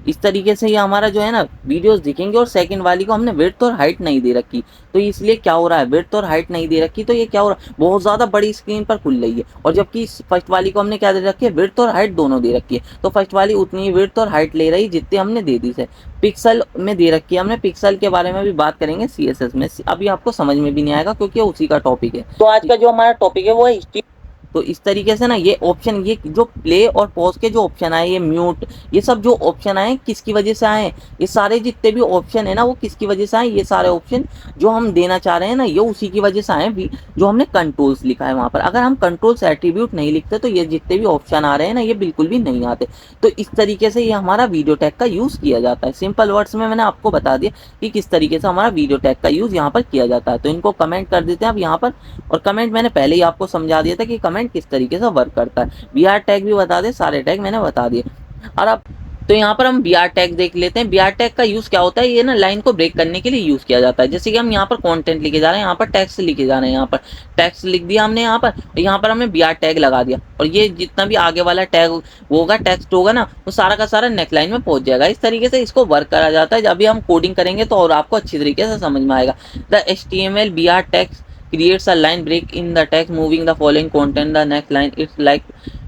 इस तरीके से ये हमारा जो है ना वीडियोस दिखेंगे, और सेकंड वाली को हमने विड्थ और हाइट नहीं दे रखी, तो इसलिए क्या हो रहा है, विड्थ और हाइट नहीं दे रखी तो ये क्या हो रहा है, बहुत ज़्यादा बड़ी स्क्रीन पर खुल रही है। और जबकि फर्स्ट वाली को हमने क्या दे रखी है, विड्थ और हाइट दोनों दे रखी है, तो फर्स्ट वाली उतनी ही विड्थ और हाइट ले रही जितनी हमने दे दी है। पिक्सल में दे रखी है हमने, पिक्सल के बारे में भी बात करेंगे CSS में, अभी आपको समझ में भी नहीं आएगा क्योंकि उसी का टॉपिक है। तो आज का जो हमारा टॉपिक है वो है तो इस तरीके से ना ये ऑप्शन, ये जो प्ले और पॉज के जो ऑप्शन आए, ये म्यूट, ये सब जो ऑप्शन आए किसकी वजह से आए, ये सारे जितने भी ऑप्शन है ना वो किसकी वजह से आए, ये सारे ऑप्शन जो हम देना चाह रहे हैं ना ये उसी की वजह से आए भी, जो हमने कंट्रोल्स लिखा है वहां पर। अगर हम कंट्रोल्स एट्रीब्यूट नहीं लिखते तो ये जितने भी ऑप्शन आ रहे हैं ना ये बिल्कुल भी नहीं आते। तो इस तरीके से ये हमारा वीडियो टैग का यूज किया जाता है। सिंपल वर्ड्स में मैंने आपको बता दिया कि किस तरीके से हमारा वीडियो टैग का यूज यहाँ पर किया जाता है। तो इनको कमेंट कर देते हैं अब यहाँ पर, और कमेंट मैंने पहले ही आपको समझा दिया था कि कमेंट किस तरीके से वर्क करता है। बीआर टैग भी बता दे, सारे टैग मैंने बता दिए। और अब तो यहाँ पर हम बीआर टैग देख लेते हैं। बीआर टैग का यूज क्या होता है, ये ना लाइन को ब्रेक करने के लिए यूज किया जाता है। जैसे कि हम यहाँ पर कंटेंट लिखे जा रहे हैं, यहाँ पर टेक्स्ट लिखे जा रहे हैं, यहाँ पर टेक्स्ट लिख दिया हमने यहाँ पर हमने बीआर टैग लगा दिया, और ये जितना भी आगे वाला टैग होगा, टेक्स्ट होगा ना, वो सारा का सारा नेकलाइन में पहुंच जाएगा। इस तरीके से इसको वर्क करा जाता है। जब भी हम कोडिंग करेंगे तो और आपको अच्छी तरीके से समझ में आएगा। The HTML BR tag creates a line break in the text moving the following content the next line. It's like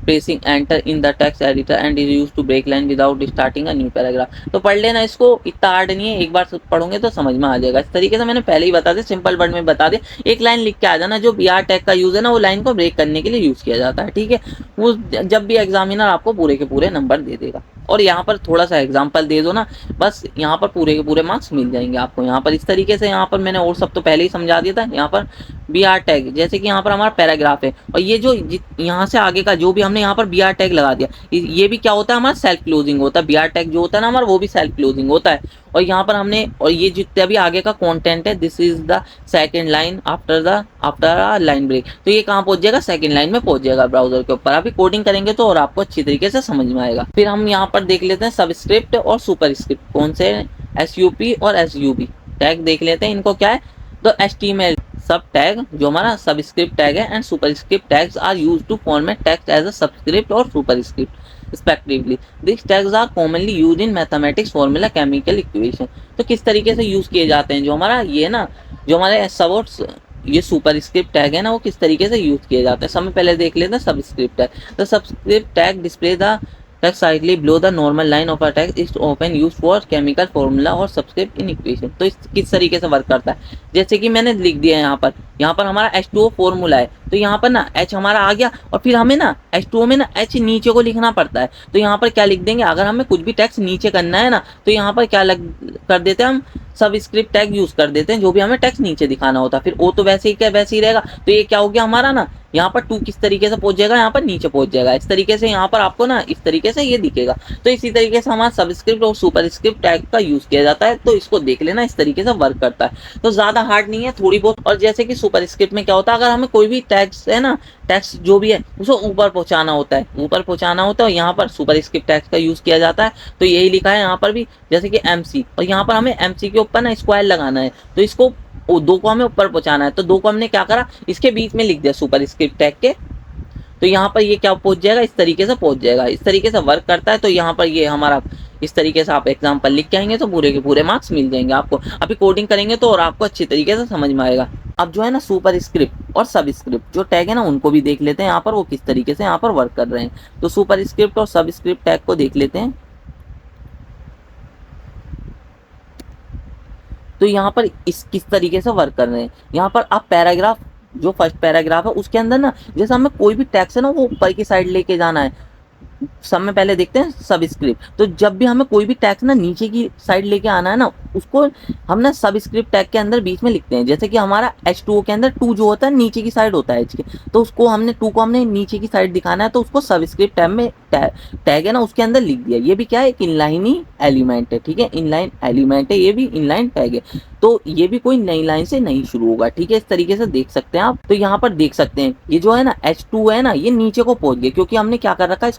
pressing enter in the text editor and is used to break line without starting a new paragraph. तो पढ़ लेना, इसको इतना hard नहीं है, एक बार पढ़ोगे तो समझ में आ जाएगा। इस तरीके से मैंने पहले ही बता दिया, सिंपल वर्ड में बता दिया। एक लाइन लिख के आ जाना, जो बीआर टैग का यूज है ना वो लाइन को ब्रेक करने के लिए यूज किया जाता है, ठीक है। वो जब भी एग्जामिनर आपको पूरे के पूरे नंबर दे देगा। और यहाँ पर थोड़ा सा एग्जाम्पल दे दो ना, बस यहाँ पर पूरे के पूरे मार्क्स मिल जाएंगे आपको। यहाँ पर इस तरीके से, यहाँ पर मैंने और सब तो पहले ही समझा दिया था। यहाँ पर बीआर टैग, जैसे कि यहाँ पर हमारा पैराग्राफ है, और ये जो यहाँ से आगे का जो भी हमने यहाँ पर बीआर टैग लगा दिया, ये भी क्या होता है, हमारा सेल्फ क्लोजिंग होता है। बीआर टैग जो होता है ना हमारा, वो भी सेल्फ क्लोजिंग होता है। और यहाँ पर हमने, और ये जितना भी आगे का कंटेंट है, this is the second line after line break, तो ये कहाँ पहुंच जाएगा, सेकंड लाइन में पहुंच जाएगा ब्राउजर के ऊपर। अभी कोडिंग करेंगे तो और आपको अच्छी तरीके से समझ में आएगा। फिर हम यहाँ पर देख लेते हैं सबस्क्रिप्ट और सुपरस्क्रिप्ट कौन से, SUP और SUB टैग देख लेते हैं। इनको क्या है, तो HTML सब टैग जो हमारा सबस्क्रिप्ट टैग है and superscript tags are used to format text as a subscript और superscript respectively. These tags are commonly used in mathematics formula, chemical equation. तो किस तरीके से यूज किए जाते हैं, जो हमारा ये ना, जो हमारे सब ये सुपरस्क्रिप्ट टैग है ना, वो किस तरीके से यूज किए जाते हैं। समय पहले देख लेते हैं सबस्क्रिप्ट टैग। तो subscript tag display the text slightly below the normal line of a text is often used for chemical formula और subscript in equation. तो इस किस तरीके से वर्क करता है, जैसे कि मैंने लिख दिया है यहाँ पर हमारा H2O फॉर्मूला है, तो यहाँ पर ना H हमारा आ गया, और फिर हमें ना H2O में ना H नीचे को लिखना पड़ता है। तो यहाँ पर क्या लिख देंगे, अगर हमें कुछ भी टेक्स्ट नीचे करना है ना, तो यहाँ पर क्या कर देते हैं हम, सबस्क्रिप्ट टैग यूज कर देते हैं, जो भी हमें टेक्स्ट नीचे दिखाना होता है। फिर O तो वैसे ही रहेगा। तो ये क्या हो गया हमारा ना, यहाँ पर 2 किस तरीके से पहुंच जाएगा, यहाँ पर नीचे पहुंच जाएगा। इस तरीके से यहाँ पर आपको ना इस तरीके से ये दिखेगा। तो इसी तरीके से हमारा सबस्क्रिप्ट और सुपरस्क्रिप्ट टैग का यूज किया जाता है। तो इसको देख लेना, इस तरीके से वर्क करता है। तो ज्यादा हार्ड नहीं है, थोड़ी बहुत। और जैसे कि सुपरस्क्रिप्ट में क्या होता है, अगर हमें कोई भी टैग्स है ना, टेक्स्ट जो भी है उसको ऊपर पहुंचाना होता है, और यहाँ पर सुपरस्क्रिप्ट टैग्स का यूज किया जाता है। तो यही लिखा है यहाँ पर भी, जैसे कि MC, और यहाँ पर हमें MC के ऊपर ना स्क्वायर लगाना है, तो इसको 2 को हमें ऊपर पहुंचाना है। तो 2 को हमने क्या करा, इसके बीच में लिख दिया सुपरस्क्रिप्ट टैग के। तो यहाँ पर ये क्या पहुंच जाएगा, इस तरीके से पहुंच जाएगा। इस तरीके से वर्क करता है। तो यहाँ पर ये हमारा इस तरीके से आप एग्जाम्पल लिख के आएंगे तो पूरे के पूरे मार्क्स मिल जाएंगे आपको। अभी कोडिंग करेंगे तो और आपको अच्छी तरीके से समझ में आएगा। अब जो है ना सुपरस्क्रिप्ट और सबस्क्रिप्ट जो टैग है ना, उनको भी देख लेते हैं यहाँ पर, वो किस तरीके से यहाँ पर वर्क कर रहे हैं। तो सुपरस्क्रिप्ट और सबस्क्रिप्ट टैग को देख लेते हैं। तो यहाँ पर किस तरीके से वर्क कर रहे हैं, यहाँ पर आप पैराग्राफ, जो फर्स्ट पैराग्राफ है उसके अंदर ना, जैसे हमें कोई भी टेक्स्ट है ना वो ऊपर की साइड लेके जाना है। सब में पहले देखते हैं सबस्क्रिप्ट। तो जब भी हमें कोई भी टेक्स्ट ना नीचे की साइड लेके आना है ना, उसको हम ना सबस्क्रिप्ट टैग के अंदर बीच में लिखते हैं। जैसे कि हमारा H2O के अंदर 2 जो होता है नीचे की साइड होता है H के, तो उसको हमने 2 को हमने नीचे की साइड दिखाना है, तो उसको सबस्क्रिप्ट टैग में टैग है ना उसके अंदर लिख दिया। ये भी क्या है, एक इनलाइन ही एलिमेंट है, ठीक है, इनलाइन एलिमेंट है, ये भी इनलाइन टैग है। तो ये भी कोई नई लाइन से नहीं शुरू होगा, ठीक है। इस तरीके से देख सकते हैं आप। तो यहाँ पर देख सकते हैं ये जो है ना H2 है ना, ये नीचे को पहुंच गया, क्योंकि हमने क्या कर रखा है,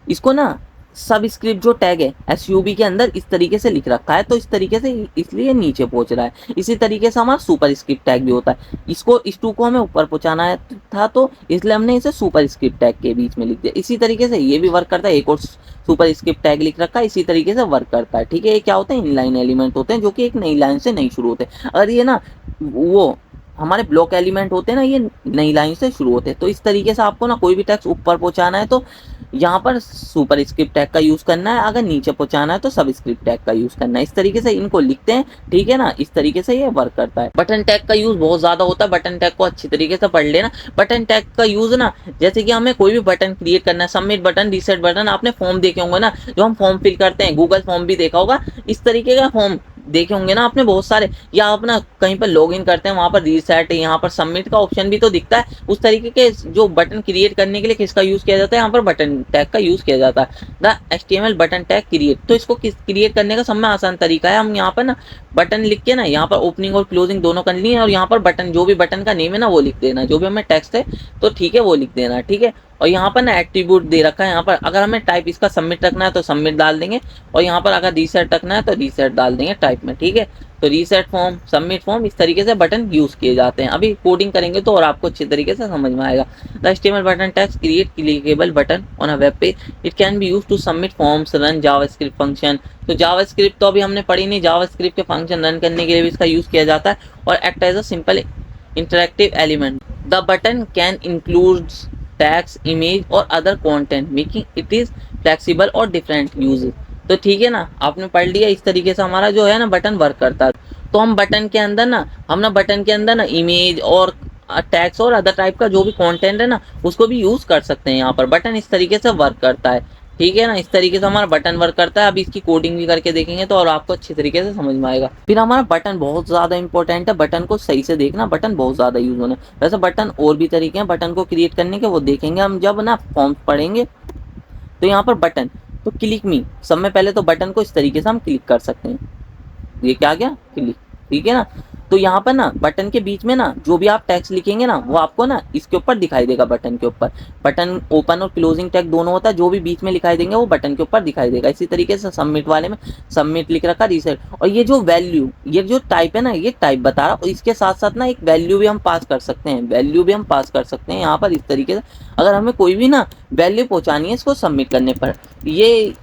इसको ना सबस्क्रिप्ट जो टैग है SUB के अंदर इस तरीके से लिख रखा है। तो इस तरीके से इसलिए नीचे पहुंच रहा है। इसी तरीके से हमारा सुपरस्क्रिप्ट टैग भी होता है। इस 2 को हमें ऊपर पहुंचाना था, तो इसलिए हमने इसे सुपरस्क्रिप्ट टैग के बीच में लिख दिया। इसी तरीके से ये भी वर्क करता है। एक और सुपरस्क्रिप्ट टैग लिख रखा है, इसी तरीके से वर्क करता है, ठीक है। ये क्या होता है, इनलाइन एलिमेंट होते हैं, जो कि एक नई लाइन से नहीं शुरू होते। अगर ये ना वो हमारे ब्लॉक एलिमेंट होते हैं ना, ये नई लाइन से शुरू होते हैं। तो इस तरीके से आपको ना कोई भी टेक्स्ट ऊपर पहुंचाना है तो यहाँ पर सुपर स्क्रिप्ट टैग का यूज करना है, अगर नीचे पहुंचाना है तो सब स्क्रिप्ट टैग का यूज करना है। इस तरीके से इनको लिखते हैं, ठीक है ना। इस तरीके से ये वर्क करता है। बटन टैग का यूज बहुत ज्यादा होता है, बटन टैग को अच्छी तरीके से पढ़ लेना। बटन टैग का यूज ना, जैसे कि हमें कोई भी बटन क्रिएट करना है, सबमिट बटन, रीसेट बटन, आपने फॉर्म देखे होंगे ना, जो हम फॉर्म फिल करते हैं, गूगल फॉर्म भी देखा होगा, इस तरीके का फॉर्म देखे होंगे ना आपने बहुत सारे, या आप ना कहीं पर लॉग इन करते हैं, वहां पर रीसेट, यहाँ पर सबमिट का ऑप्शन भी तो दिखता है। उस तरीके के जो बटन क्रिएट करने के लिए किसका यूज किया जाता है, यहाँ पर बटन टैग का यूज किया जाता है, the HTML button tag create. तो इसको क्रिएट करने का सब में आसान तरीका है, हम यहाँ पर ना बटन लिख के ना यहाँ पर ओपनिंग और क्लोजिंग दोनों करनी है, और यहाँ पर बटन, जो भी बटन का नेम है ना वो लिख देना, जो भी हमें टेक्स्ट है तो ठीक है वो लिख देना, ठीक है। और यहाँ पर ना एट्रीब्यूट दे रखा है, यहाँ पर अगर हमें टाइप इसका सबमिट रखना है तो सबमिट डाल देंगे, और यहाँ पर अगर रीसेट रखना है तो रीसेट डाल देंगे टाइप में, ठीक है। तो रीसेट फॉर्म, सबमिट फॉर्म, इस तरीके से बटन यूज किए जाते हैं। अभी कोडिंग करेंगे तो और आपको अच्छी तरीके से समझ में आएगा। The HTML button tags create clickable button on a web page, it can be use to submit forms, run JavaScript function. तो जावास्क्रिप्ट तो अभी हमने पढ़ी नहीं, जावास्क्रिप्ट के फंक्शन रन करने के लिए भी इसका यूज किया जाता है, और act as a simple interactive element. The button can include tags, image और other content, making it is flexible और डिफरेंट यूजेस। तो ठीक है ना, आपने पढ़ लिया। इस तरीके से हमारा जो है ना बटन वर्क करता है। तो हम बटन के अंदर ना इमेज और टैग्स और अदर टाइप का जो भी कंटेंट है ना उसको भी यूज कर सकते हैं। यहाँ पर बटन इस तरीके से वर्क करता है, ठीक है ना। इस तरीके से हमारा बटन वर्क करता है। अभी इसकी कोडिंग भी करके देखेंगे तो और आपको अच्छी तरीके से समझ में आएगा। फिर हमारा बटन बहुत ज्यादा इंपॉर्टेंट है, बटन को सही से देखना, बटन बहुत ज्यादा यूज होने। वैसे बटन और भी तरीके हैं बटन को क्रिएट करने के, वो देखेंगे हम जब ना फॉर्म पढ़ेंगे। तो यहाँ पर बटन, तो क्लिक मी, सब में पहले तो बटन को इस तरीके से हम क्लिक कर सकते हैं, ये क्या गया क्लिक, ठीक है ना। तो यहाँ पर ना बटन के बीच में ना जो भी आप टेक्स्ट लिखेंगे ना वो आपको ना इसके ऊपर दिखाई देगा, बटन के ऊपर। बटन ओपन और क्लोजिंग टैग दोनों होता है, जो भी बीच में लिखाई देंगे वो बटन के ऊपर दिखाई देगा। इसी तरीके से सबमिट वाले में सबमिट लिख रखा, रीसेट। और ये जो वैल्यू, ये जो टाइप है ना, ये टाइप बता रहा, और इसके साथ साथ ना एक वैल्यू भी हम पास कर सकते हैं, वैल्यू भी हम पास कर सकते हैं यहाँ पर इस तरीके से। अगर हमें कोई भी ना वैल्यू पहुंचानी है इसको सबमिट करने पर, ये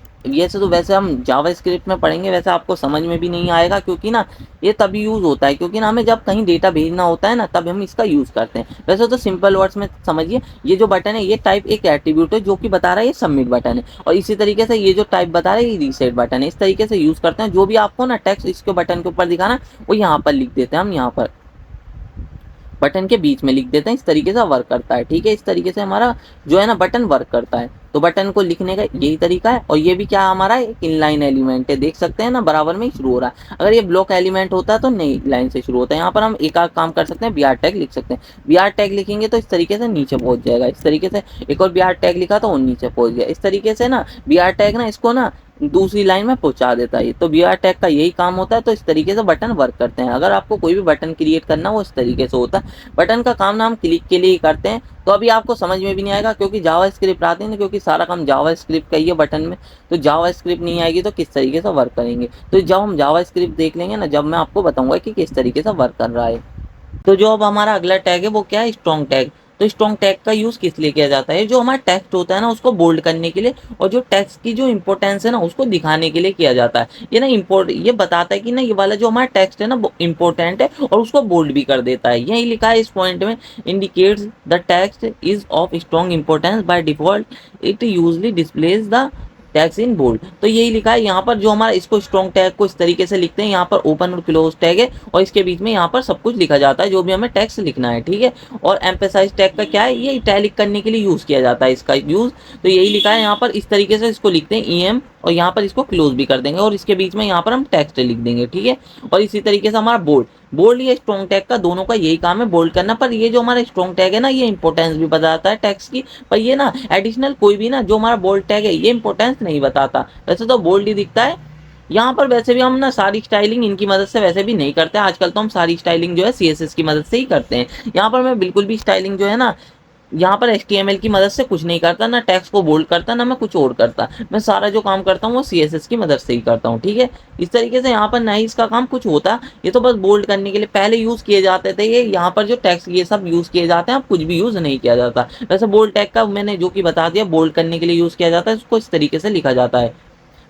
से तो वैसे हम जावास्क्रिप्ट में पढ़ेंगे, वैसे आपको समझ में भी नहीं आएगा, क्योंकि ना ये तभी यूज होता है क्योंकि ना हमें जब कहीं डेटा भेजना होता है ना तब हम इसका यूज करते हैं। वैसे तो सिंपल वर्ड्स में समझिए, ये जो बटन है ये टाइप एक एट्रीब्यूट है जो कि बता रहा है ये सबमिट बटन है, और इसी तरीके से ये जो टाइप बता रहा है ये रीसेट बटन है। इस तरीके से यूज करते हैं। जो भी आपको ना टेक्स्ट इसके बटन के ऊपर दिखाना वो यहाँ पर लिख देते हैं, हम यहाँ पर बटन के बीच में लिख देते हैं। इस तरीके से वर्क करता है, ठीक है। इस तरीके से हमारा जो है ना बटन वर्क करता है। तो बटन को लिखने का यही तरीका है। और ये भी क्या हमारा एक इनलाइन एलिमेंट है, देख सकते हैं ना बराबर में ही शुरू हो रहा है। अगर ये ब्लॉक एलिमेंट होता है तो नई लाइन से शुरू होता है। यहाँ पर हम एक काम कर सकते हैं, BR टैग लिख सकते हैं। BR टैग लिखेंगे तो इस तरीके से नीचे पहुंच जाएगा। इस तरीके से एक और BR टैग लिखा तो वो नीचे पहुंच गया। इस तरीके से ना BR टैग ना इसको ना दूसरी लाइन में पहुंचा देता है। तो BR टैग का यही काम होता है। तो इस तरीके से बटन वर्क करते हैं। अगर आपको कोई भी बटन क्रिएट करना वो इस तरीके से होता है। बटन का काम ना हम क्लिक के लिए ही करते हैं। तो अभी आपको समझ में भी नहीं आएगा क्योंकि जावास्क्रिप्ट आती है ना, क्योंकि सारा काम जावास्क्रिप्ट का ही है बटन में। तो जावास्क्रिप्ट नहीं आएगी तो किस तरीके से वर्क करेंगे, तो जब हम जावास्क्रिप्ट देख लेंगे ना, जब मैं आपको बताऊंगा कि किस तरीके से वर्क कर रहा है। तो जो अब हमारा अगला टैग है वो क्या है, स्ट्रॉन्ग टैग। तो स्ट्रॉन्ग टैग का यूज किस लिए किया जाता है, जो हमारा टेक्स्ट होता है ना उसको बोल्ड करने के लिए, और जो टेक्स्ट की जो इंपॉर्टेंस है ना उसको दिखाने के लिए किया जाता है। ये ना ये बताता है कि ना ये वाला जो हमारा टेक्स्ट है ना वो इंपॉर्टेंट है, और उसको बोल्ड भी कर देता है। यही लिखा है इस पॉइंट में, indicates the text is of strong importance by default it usually displays the tags in bold. तो यही लिखा है यहाँ पर। जो हमारा इसको स्ट्रॉन्ग टैग को इस तरीके से लिखते हैं, यहाँ पर ओपन और क्लोज टैग है, और इसके बीच में यहाँ पर सब कुछ लिखा जाता है जो भी हमें टेक्स्ट लिखना है, ठीक है। और एम्फेसाइज टैग का क्या है, ये इटैलिक करने के लिए यूज किया जाता है इसका यूज। तो यही लिखा है यहाँ पर, इस तरीके से इसको लिखते हैं EM, और यहाँ पर इसको क्लोज भी कर देंगे, और इसके बीच में यहाँ पर हम टेक्स्ट लिख देंगे, ठीक है। और इसी तरीके से हमारा बोल्ड या स्ट्रॉन्ग टैग का दोनों का यही काम है, बोल्ड करना। पर ये जो हमारा स्ट्रॉन्ग टैग है ना ये इंपॉर्टेंस भी बताता है टेक्स्ट की, पर ये ना एडिशनल कोई भी ना जो हमारा बोल्ड टैग है ये इंपॉर्टेंस नहीं बताता। वैसे तो बोल्ड ही दिखता है यहाँ पर। वैसे भी हम ना सारी स्टाइलिंग इनकी मदद से वैसे भी नहीं करते आजकल, तो हम सारी स्टाइलिंग जो है CSS की मदद से ही करते हैं। यहाँ पर मैं बिल्कुल भी स्टाइलिंग जो है ना यहाँ पर HTML की मदद से कुछ नहीं करता, ना टेक्स्ट को बोल्ड करता, ना मैं कुछ और करता। मैं सारा जो काम करता हूँ वो CSS की मदद से ही करता हूँ, ठीक है। इस तरीके से यहाँ पर नहीं इसका काम कुछ होता, ये तो बस बोल्ड करने के लिए पहले यूज किए जाते थे। ये यहाँ पर जो टेक्स्ट ये सब यूज किए जाते हैं, अब कुछ भी यूज नहीं किया जाता। वैसे बोल्ड टैग का मैंने जो कि बता दिया, बोल्ड करने के लिए यूज किया जाता है, उसको इस तरीके से लिखा जाता है।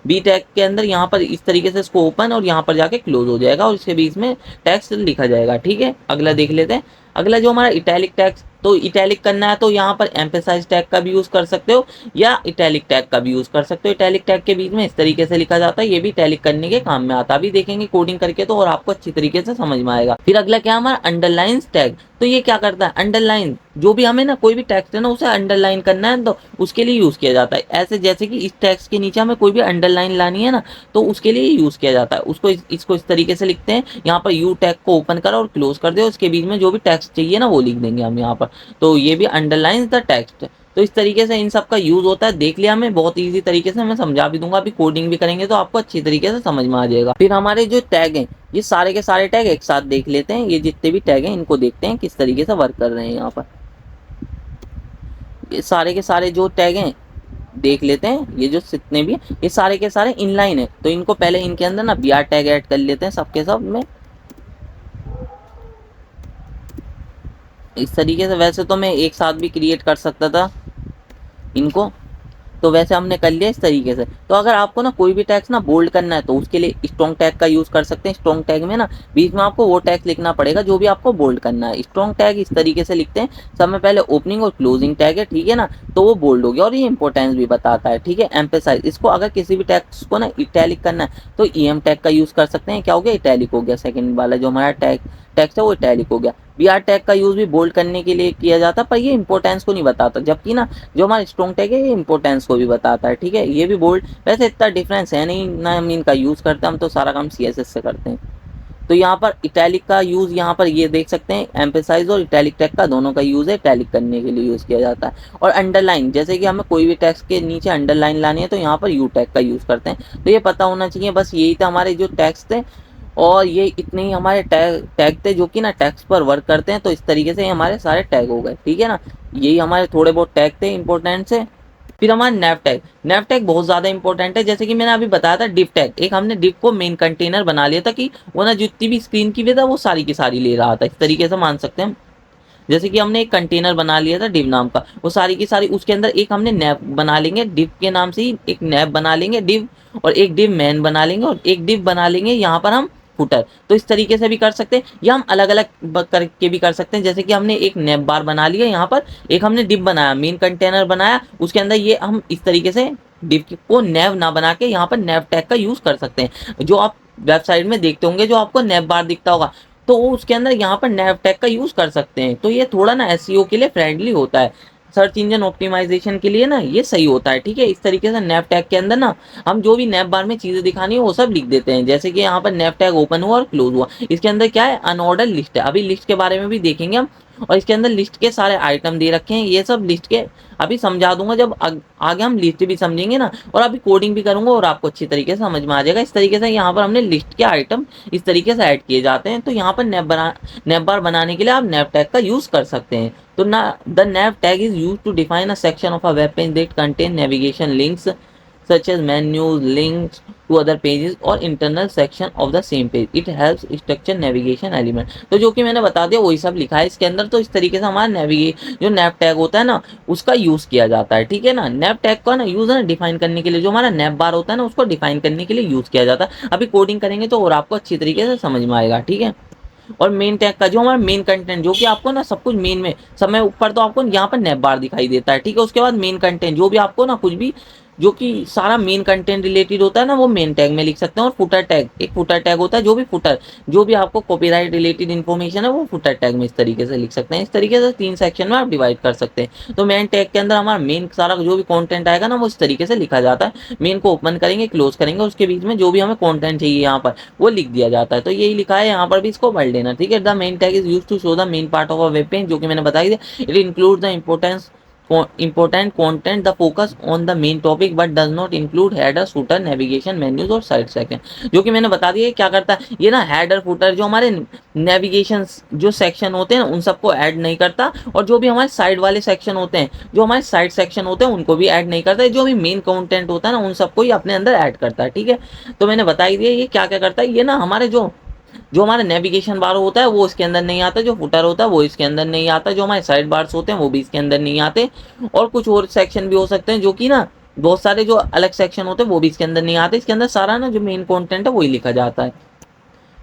बी टैग के अंदर यहाँ पर इस तरीके से इसको ओपन और यहाँ पर जाके क्लोज हो जाएगा और इसके बीच में टेक्स्ट लिखा जाएगा। ठीक है, अगला देख लेते हैं। अगला जो हमारा इटैलिक टैग, तो इटैलिक करना है तो यहाँ पर एम्फेसाइज टैग का भी यूज कर सकते हो या इटैलिक टैग का भी यूज कर सकते हो। इटैलिक टैग के बीच में इस तरीके से लिखा जाता है, ये भी इटैलिक करने के काम में आता है। अभी देखेंगे कोडिंग करके तो और आपको अच्छी तरीके से समझ में आएगा। फिर अगला क्या हमारा अंडरलाइन टैग, तो ये क्या करता है, अंडरलाइन जो भी हमें ना कोई भी टेक्स्ट है ना उसे अंडरलाइन करना है तो उसके लिए यूज किया जाता है। ऐसे जैसे कि इस टेक्स्ट के नीचे हमें कोई भी अंडरलाइन लानी है ना तो उसके लिए यूज किया जाता है। उसको इसको इस तरीके से लिखते हैं, यहाँ पर यू टैग को ओपन करो और क्लोज कर दो, उसके बीच में जो भी टेक्स्ट चाहिए ना वो लिख देंगे हम यहाँ पर, तो ये भी अंडरलाइन द टेक्स्ट। तो इस तरीके से इन सब का यूज होता है। देख लिया हमें, बहुत इजी तरीके से मैं समझा भी दूंगा, अभी कोडिंग भी करेंगे तो आपको अच्छी तरीके से समझ में आ जाएगा। फिर हमारे जो टैग हैं, ये सारे के सारे टैग एक साथ देख लेते हैं। ये जितने भी टैग हैं इनको देखते हैं किस तरीके से वर्क कर रहे हैं। यहाँ पर ये सारे के सारे जो टैग हैं देख लेते हैं। ये जो जितने भी ये सारे के सारे इनलाइन है, तो इनको पहले इनके अंदर ना br टैग ऐड कर लेते हैं सबके सब में इस तरीके से। वैसे तो मैं एक साथ भी क्रिएट कर सकता था इनको, तो वैसे हमने कर लिया इस तरीके से। तो अगर आपको ना कोई भी टैक्स ना बोल्ड करना है तो उसके लिए स्ट्रॉन्ग टैग का यूज कर सकते हैं। स्ट्रॉन्ग टैग में ना बीच में आपको वो टैग लिखना पड़ेगा जो भी आपको बोल्ड करना है। स्ट्रॉन्ग टैग इस तरीके से लिखते हैं, सब में पहले ओपनिंग और क्लोजिंग टैग है, ठीक है ना, तो वो बोल्ड हो गया और ये इंपॉर्टेंस भी बताता है। ठीक है, एम्फेसाइज, इसको अगर किसी भी टैक्स को ना इटैलिक करना है तो ईएम टैग का यूज कर सकते हैं। क्या हो गया, इटैलिक हो गया। सेकंड वाला जो हमारा टैक्स है वो इटैलिक हो गया। br टैग का यूज भी बोल्ड करने के लिए किया जाता है, पर ये इंपॉर्टेंस को नहीं बताता, जबकि ना जो हमारा स्ट्रॉन्ग टैग है ये इंपॉर्टेंस को भी बताता है। ठीक है, ये भी बोल्ड, वैसे इतना डिफरेंस है नहीं ना, हम इनका यूज करते हैं, हम तो सारा काम सीएसएस से करते हैं। तो यहाँ पर इटैलिक का यूज यहाँ पर ये देख सकते हैं, एम्फेसाइज और इटैलिक टैग का दोनों का यूज है, इटैलिक करने के लिए यूज किया जाता है। और अंडरलाइन, जैसे कि हमें कोई भी टेक्स्ट के नीचे अंडरलाइन लानी है तो यहाँ पर यू टैग का यूज करते हैं। तो ये पता होना चाहिए, बस यही था हमारे जो टैक्स थे और ये इतने ही हमारे टैग थे जो कि ना टैक्स पर वर्क करते हैं। तो इस तरीके से हमारे सारे टैग हो गए, ठीक है ना, यही हमारे थोड़े बहुत टैग थे इंपॉर्टेंट से। फिर हमारा नैव टैग बहुत ज़्यादा इंपॉर्टेंट है। जैसे कि मैंने अभी बताया था डिव टैग, एक हमने डिव को मेन कंटेनर बना लिया था कि वो ना जितनी भी स्क्रीन की विड्थ है वो सारी की सारी ले रहा था, इस तरीके से मान सकते हैं। जैसे कि हमने एक कंटेनर बना लिया था डिव नाम का, वो सारी की सारी उसके अंदर एक हमने नैव बना लेंगे, डिव के नाम से ही एक नैव बना लेंगे डिव, और एक डिव मैन बना लेंगे और एक डिव बना लेंगे यहाँ पर हम फुटर। तो इस तरीके से भी कर सकते हैं या हम अलग अलग करके भी कर सकते हैं। जैसे कि हमने एक नैव बार बना लिया, यहाँ पर एक हमने डिव बनाया, मेन कंटेनर बनाया, उसके अंदर ये हम इस तरीके से डिव को नैव ना बना के यहाँ पर नैव टैग का यूज कर सकते हैं। जो आप वेबसाइट में देखते होंगे जो आपको नैव बार दिखता होगा तो उसके अंदर यहाँ पर नैव टैग का यूज कर सकते हैं। तो ये थोड़ा ना एसईओ के लिए फ्रेंडली होता है, सर्च इंजन ऑप्टिमाइजेशन के लिए ना ये सही होता है। ठीक है, इस तरीके से नैव टैग के अंदर ना हम जो भी नैव बार में चीजें दिखानी है वो सब लिख देते हैं। जैसे कि यहाँ पर नैव टैग ओपन हुआ और क्लोज हुआ, इसके अंदर क्या है, अनऑर्डर लिस्ट है, अभी लिस्ट के बारे में भी देखेंगे हम। और इसके अंदर लिस्ट के सारे आइटम दे रखे हैं, ये सब लिस्ट के अभी समझा दूंगा जब आगे हम लिस्ट भी समझेंगे ना, और अभी कोडिंग भी करूंगा और आपको अच्छी तरीके से समझ में आ जाएगा। इस तरीके से यहाँ पर हमने लिस्ट के आइटम इस तरीके से ऐड किए जाते हैं। तो यहाँ पर नैव बार बनाने के लिए आप नैव टैग का यूज कर सकते हैं। तो ना the nav tag is used to define a section of a web page that contain navigation links such as menus, links to other pages or internal section of the same page. It helps structure navigation element. तो जो कि मैंने बता दिया वही सब लिखा है इसके अंदर। तो इस तरीके से हमारा जो nav tag होता है ना उसका यूज किया जाता है। ठीक है ना, nav tag का ना यूज है ना डिफाइन करने के लिए, जो हमारा nav बार होता है ना उसको डिफाइन करने के लिए यूज किया जाता है। अभी कोडिंग करेंगे तो और आपको अच्छी तरीके से समझ में आएगा। ठीक है, और मेन टैग का जो हमारा मेन कंटेंट जो कि आपको ना सब कुछ मेन में समय ऊपर तो आपको यहाँ पर नैव बार दिखाई देता है। ठीक है, उसके बाद मेन कंटेंट जो भी आपको ना कुछ भी जो कि सारा मेन कंटेंट रिलेटेड होता है ना वो मेन टैग में लिख सकते हैं। और फुटर टैग, एक फुटर टैग होता है, जो भी फुटर जो भी आपको कॉपीराइट रिलेटेड इन्फॉर्मेशन है वो फुटर टैग में इस तरीके से लिख सकते हैं। इस तरीके से 3 सेक्शन में आप डिवाइड कर सकते हैं। तो मेन टैग के अंदर हमारा मेन सारा जो भी कंटेंट आएगा ना वो इस तरीके से लिखा जाता है। मेन को ओपन करेंगे, क्लोज करेंगे, उसके बीच में जो भी हमें कंटेंट चाहिए यहाँ पर वो लिख दिया जाता है। तो यही लिखा है यहाँ पर भी, इसको पढ़ लेना। ठीक है, the main tag is used to show the main part of a web page, जो कि मैंने बताई थी। It include the important content, the focus on the main topic but does not include header, footer, navigation menus और side section. जो कि मैंने बता दिया क्या करता है ये ना, हेडर फुटर जो हमारे नेविगेशन जो सेक्शन होते हैं उन सबको ऐड नहीं करता, और जो भी हमारे साइड वाले सेक्शन होते हैं, जो हमारे साइड सेक्शन होते हैं उनको भी ऐड नहीं करता है। जो भी मेन कंटेंट होता है ना उन सबको ही अपने अंदर ऐड करता है। ठीक है, तो मैंने बता ही दिया ये क्या क्या करता है। ये ना हमारे जो हमारा नेविगेशन बार होता है वो इसके अंदर नहीं आता, जो फुटर होता है वो इसके अंदर नहीं आता, जो हमारे साइड बार्स होते हैं वो भी इसके अंदर नहीं आते, और कुछ और सेक्शन भी हो सकते हैं जो कि ना बहुत सारे जो अलग सेक्शन होते हैं वो भी इसके अंदर नहीं आते, इसके अंदर सारा ना जो मेन कंटेंट है वही लिखा जाता है।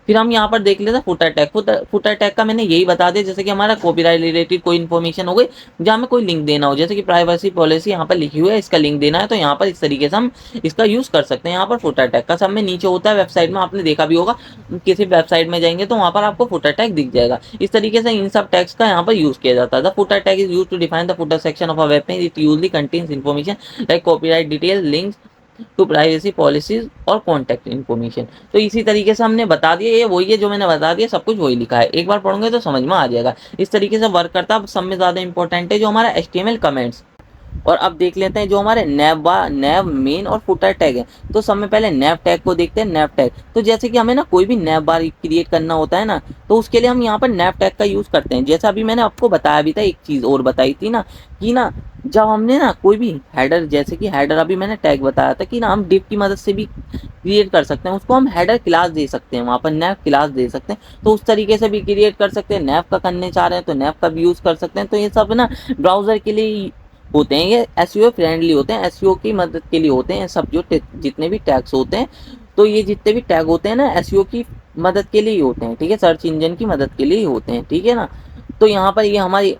फिर हम यहाँ पर देख लेते हैं फुटर टैग। फुटर टैग का मैंने यही बता दिया, जैसे कि हमारा कॉपीराइट रिलेटेड कोई इन्फॉर्मेशन हो गई जहाँ हमें कोई लिंक देना हो, जैसे कि प्राइवेसी पॉलिसी यहाँ पर लिखी हुई है, इसका लिंक देना है, तो यहाँ पर इस तरीके से हम इसका यूज कर सकते हैं। यहाँ पर फुटर टैग का सब में नीचे होता है, वेबसाइट में आपने देखा भी होगा, किसी वेबसाइट में जाएंगे तो वहाँ पर आपको फुटर टैग दिख जाएगा। इस तरीके से इन सब टैग्स का यहाँ पर यूज किया जाता है। The footer tag is use to define the footer section of a web page. It usually contains information like copyright detail, links to privacy policies और कॉन्टैक्ट इन्फॉर्मेशन। तो इसी तरीके से हमने बता दिया, ये वही है जो मैंने बता दिया, सब कुछ वही लिखा है, एक बार पढ़ोगे तो समझ में आ जाएगा। इस तरीके से वर्क करता है। अब सब में ज्यादा इंपॉर्टेंट है जो हमारा HTML कमेंट्स। और अब देख लेते हैं जो हमारे नैव मेन और फुटर टैग है। तो सब में पहले नैव टैग को देखते हैं। नैव टैग तो जैसे कि हमें ना कोई भी नैव बार क्रिएट करना होता है ना, तो उसके लिए हम यहाँ पर नैव टैग का यूज करते हैं। जैसा अभी मैंने आपको बताया भी था, एक चीज और बताई थी ना कि ना जब हमने ना कोई भी हेडर, जैसे कि हेडर अभी मैंने टैग बताया था कि ना हम डिव की मदद से भी क्रिएट कर सकते हैं, उसको हम हेडर क्लास दे सकते हैं, वहाँ पर नैव क्लास दे सकते हैं, तो उस तरीके से भी क्रिएट कर सकते हैं। नैव का करने चाह रहे हैं तो नैव का भी यूज कर सकते हैं। तो ये सब ना ब्राउजर के लिए होते हैं, ये एसईओ फ्रेंडली होते हैं, एसईओ की मदद के लिए होते हैं सब जो जितने भी टैग्स होते हैं। तो ये जितने भी टैग होते हैं ना एसईओ की मदद के लिए ही होते हैं, ठीक है, सर्च इंजन की मदद के लिए ही होते हैं, ठीक है ना। तो यहाँ पर ये हमारी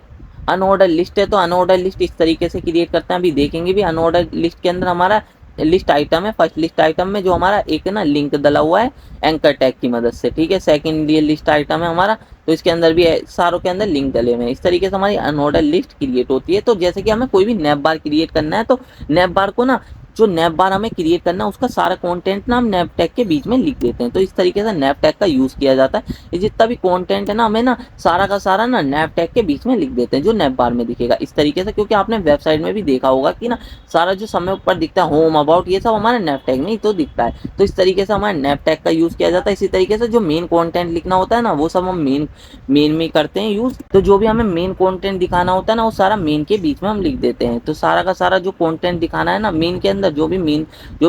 अनऑर्डर लिस्ट है, तो अनऑर्डर लिस्ट इस तरीके से क्रिएट करते हैं, अभी देखेंगे भी। अनऑर्डर लिस्ट के अंदर हमारा लिस्ट आइटम है, फर्स्ट लिस्ट आइटम में जो हमारा एक ना लिंक डला हुआ है एंकर टैग की मदद से, ठीक है। सेकंड ये लिस्ट आइटम है हमारा, तो इसके अंदर भी सारों के अंदर लिंक डले हुए हैं। इस तरीके से हमारी अनऑर्डर लिस्ट क्रिएट होती है। तो जैसे कि हमें कोई भी नैप बार क्रिएट करना है, तो नैप बार को ना जो नैप बार हमें क्रिएट करना है उसका सारा कंटेंट ना हम नैप टैग के बीच में लिख देते हैं। तो इस तरीके से नैप टैग का यूज किया जाता है। ये जितना भी कंटेंट है ना हमें ना सारा का सारा ना नैप टैग के बीच में लिख देते हैं, जो नैप बार में दिखेगा इस तरीके से। क्योंकि आपने वेबसाइट में भी देखा होगा कि ना सारा जो समय ऊपर दिखता है होम अबाउट, ये सब हमारे नैप टैग में ही तो दिखता है। तो इस तरीके से हमारे नैप टैग का यूज किया जाता है। इसी तरीके से जो मेन कंटेंट लिखना होता है ना वो सब हम मेन में करते हैं यूज। तो जो भी हमें मेन कंटेंट दिखाना होता है ना वो सारा मेन के बीच में हम लिख देते हैं। तो सारा का सारा जो कंटेंट दिखाना है ना मेन के अंदर, जो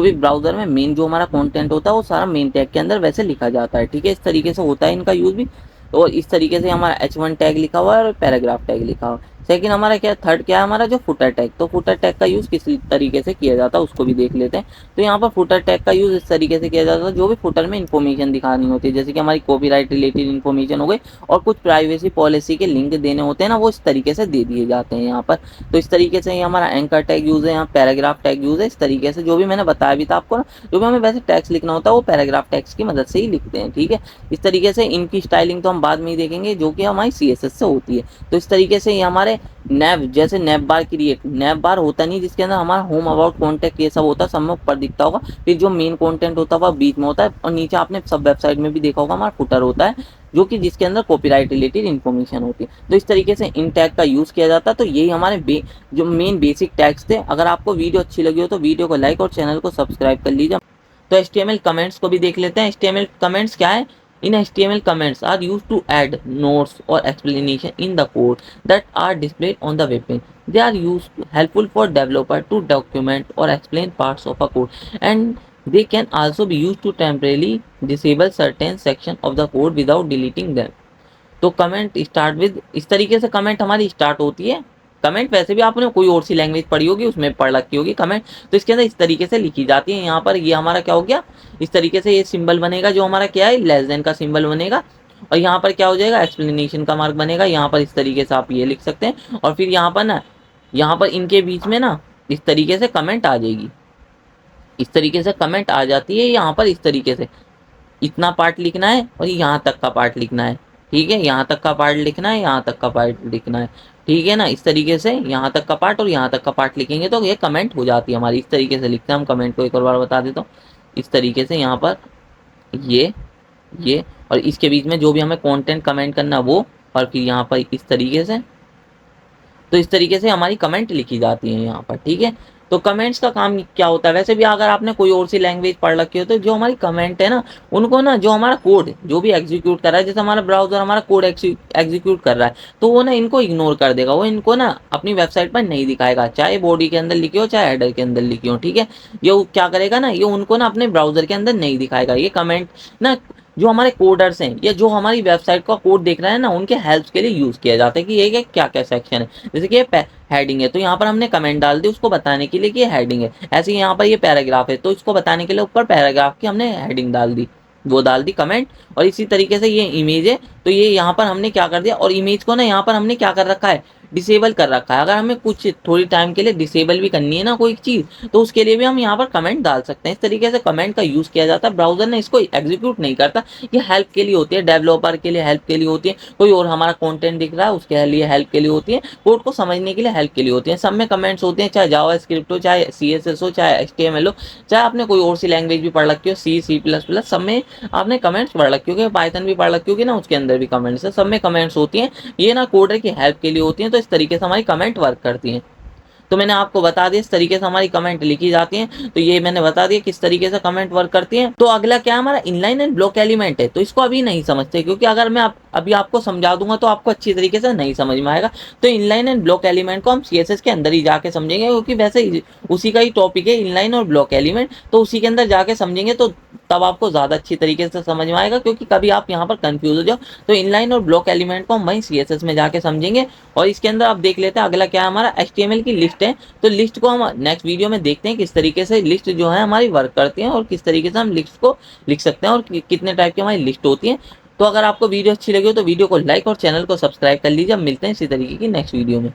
भी ब्राउजर में मेन जो हमारा कंटेंट होता है वो सारा मेन टैग के अंदर वैसे लिखा जाता है, ठीक है। इस तरीके से होता है इनका यूज भी। और इस तरीके से हमारा H1 टैग लिखा हुआ है और पैराग्राफ टैग लिखा हुआ है। सेकंड हमारा क्या, थर्ड क्या है हमारा जो फुटर टैग। तो फुटर टैग का यूज किस तरीके से किया जाता है उसको भी देख लेते हैं। तो यहाँ पर फुटर टैग का यूज इस तरीके से किया जाता है, जो भी फुटर में इन्फॉर्मेशन दिखानी होती है, जैसे कि हमारी कॉपीराइट रिलेटेड इन्फॉर्मेशन हो गई और कुछ प्राइवेसी पॉलिसी के लिंक देने होते हैं ना, वो इस तरीके से दे दिए जाते हैं यहाँ पर। तो इस तरीके से हमारा एंकर टैग यूज है, यहाँ पैराग्राफ टैग यूज है। इस तरीके से जो भी मैंने बताया भी था आपको ना, जो भी हमें वैसे टैक्स लिखना होता है वो पैराग्राफ टैक्स की मदद से ही लिखते हैं, ठीक है। इस तरीके से इनकी स्टाइलिंग तो हम बाद में ही देखेंगे जो कि हमारी CSS से होती है। तो इस तरीके से ये हमारे नैव, जैसे नैप बार क्रिएट, नैप बार होता नहीं जिसके अंदर हमारा होम अबाउट कॉन्टैक्ट ये सब होता है, सब में ऊपर दिखता होगा। फिर जो मेन कंटेंट होता है बीच में होता है और नीचे आपने सब वेबसाइट में भी देखा होगा हमारा फुटर होता है, जो कि जिसके अंदर कॉपीराइट रिलेटेड इन्फॉर्मेशन होती है। तो इस तरीके से इन टैग का यूज किया जाता है। तो यही हमारे जो मेन बेसिक टैग्स थे। अगर आपको वीडियो अच्छी लगी हो तो वीडियो को लाइक और चैनल को सब्सक्राइब कर लीजिए। तो HTML कमेंट्स को भी देख लेते हैं। HTML कमेंट्स क्या है? In HTML, comments are used to add notes or explanation in the code that are displayed on the web page. They are used helpful for developer to document or explain parts of a code, and they can also be used to temporarily disable certain section of the code without deleting them. तो comment start with, इस तरीके से comment हमारी start होती है। Comment वैसे भी आपने कोई और सी लैंग्वेज पढ़ी होगी उसमें पढ़ रखी होगी कमेंट, तो इसके अंदर इस तरीके से लिखी जाती है। यहाँ पर ये हमारा क्या हो गया, इस तरीके से ये सिंबल बनेगा जो हमारा क्या है, लेस देन का सिंबल बनेगा। और यहाँ पर क्या हो जाएगा, एक्सप्लेनेशन का मार्क बनेगा। यहाँ पर इस तरीके से आप ये लिख सकते हैं। और फिर यहाँ पर ना, यहाँ पर इनके बीच में ना इस तरीके से कमेंट आ जाएगी, इस तरीके से कमेंट आ जाती है। यहाँ पर इस तरीके से इतना पार्ट लिखना है और यहाँ तक का पार्ट लिखना है, ठीक है। यहाँ तक का पार्ट लिखना है, यहाँ तक का पार्ट लिखना है, ठीक है ना। इस तरीके से यहाँ तक का पार्ट और यहाँ तक का पार्ट लिखेंगे तो ये कमेंट हो जाती है हमारी। इस तरीके से लिखते हैं हम कमेंट को, एक और बार बता देता हूँ। इस तरीके से यहाँ पर ये और इसके बीच में जो भी हमें कंटेंट कमेंट करना है वो, और फिर यहाँ पर इस तरीके से। तो इस तरीके से हमारी कमेंट लिखी जाती है यहाँ पर, ठीक है। तो कमेंट्स का काम क्या होता है, वैसे भी अगर आपने कोई और सी लैंग्वेज पढ़ रखी हो तो जो हमारी कमेंट है ना उनको ना, जो हमारा कोड जो भी एग्जीक्यूट कर रहा है, जैसे हमारा ब्राउजर हमारा कोड एग्जीक्यूट कर रहा है तो वो ना इनको इग्नोर कर देगा, वो इनको ना अपनी वेबसाइट पर नहीं दिखाएगा, चाहे बॉडी के अंदर लिखी हो चाहे हेडर के अंदर लिखी हो, ठीक है। ये क्या करेगा ना, ये उनको ना अपने ब्राउजर के अंदर नहीं दिखाएगा। ये कमेंट ना जो हमारे कोडर्स हैं या जो हमारी वेबसाइट का कोड देख रहे हैं ना, उनके हेल्प के लिए यूज किया जाता है कि ये क्या क्या सेक्शन है। जैसे कि ये हेडिंग है, तो यहाँ पर हमने कमेंट डाल दी उसको बताने के लिए कि ये हेडिंग है। ऐसे ही यहाँ पर ये पैराग्राफ है, तो इसको बताने के लिए ऊपर पैराग्राफ की हमने हेडिंग डाल दी, वो डाल दी कमेंट। और इसी तरीके से ये इमेज है, तो ये यहाँ पर हमने क्या कर दिया, और इमेज को ना यहाँ पर हमने क्या कर रखा है, डिसेबल कर रखा है। अगर हमें कुछ थोड़ी टाइम के लिए डिसेबल भी करनी है ना कोई चीज़, तो उसके लिए भी हम यहाँ पर कमेंट डाल सकते हैं। इस तरीके से कमेंट का यूज़ किया जाता है। ब्राउजर ने इसको एग्जीक्यूट नहीं करता, ये हेल्प के लिए होती है, डेवलपर के लिए हेल्प के लिए होती है। कोई और हमारा कंटेंट दिख रहा है उसके लिए हेल्प के लिए होती है, कोड को समझने के लिए हेल्प के लिए होती है। सब में कमेंट्स होते हैं, चाहे जावा स्क्रिप्ट हो, चाहे CSS हो, चाहे HTML हो, चाहे आपने कोई और सी लैंग्वेज भी पढ़ रखी हो, C++, सब में आपने कमेंट्स पढ़ रखी होगी, पाइथन भी पढ़ रखी होगी ना, उसके अंदर भी कमेंट्स है, सब में कमेंट्स होती हैं। ये ना कोडर की हेल्प के लिए होती हैं। तो इस तरीके से हमारी कमेंट वर्क करती हैं। तो मैंने आपको बता दिया इस तरीके से हमारी कमेंट लिखी जाती हैं। तो ये मैंने बता दिया किस तरीके से कमेंट वर्क करती हैं। तो अगला क्या हमारा इनलाइन एंड ब्लॉक एलिमेंट है। तो इसको अभी नहीं समझते, क्योंकि अगर मैं अभी आपको समझा दूंगा तो आपको अच्छी तरीके से नहीं समझ में आएगा। तो इनलाइन एंड ब्लॉक एलिमेंट को हम CSS के अंदर ही जाके समझेंगे, क्योंकि वैसे उसी का ही टॉपिक है इनलाइन और ब्लॉक एलिमेंट, तो उसी के अंदर जाके समझेंगे तो तब आपको ज्यादा अच्छी तरीके से समझ में आएगा। क्योंकि कभी आप यहाँ पर कंफ्यूज हो जाओ, तो इनलाइन और ब्लॉक एलिमेंट को हम वहीं CSS में जाके समझेंगे। और इसके अंदर आप देख लेते हैं अगला क्या है हमारा HTML की लिस्ट है। तो लिस्ट को हम नेक्स्ट वीडियो में देखते हैं किस तरीके से लिस्ट जो है हमारी वर्क करती है, और किस तरीके से हम लिस्ट को लिख सकते हैं, और कितने टाइप की हमारी लिस्ट होती है। तो अगर आपको वीडियो अच्छी लगी हो तो वीडियो को लाइक और चैनल को सब्सक्राइब कर लीजिए। अब मिलते हैं इसी तरीके की नेक्स्ट वीडियो में।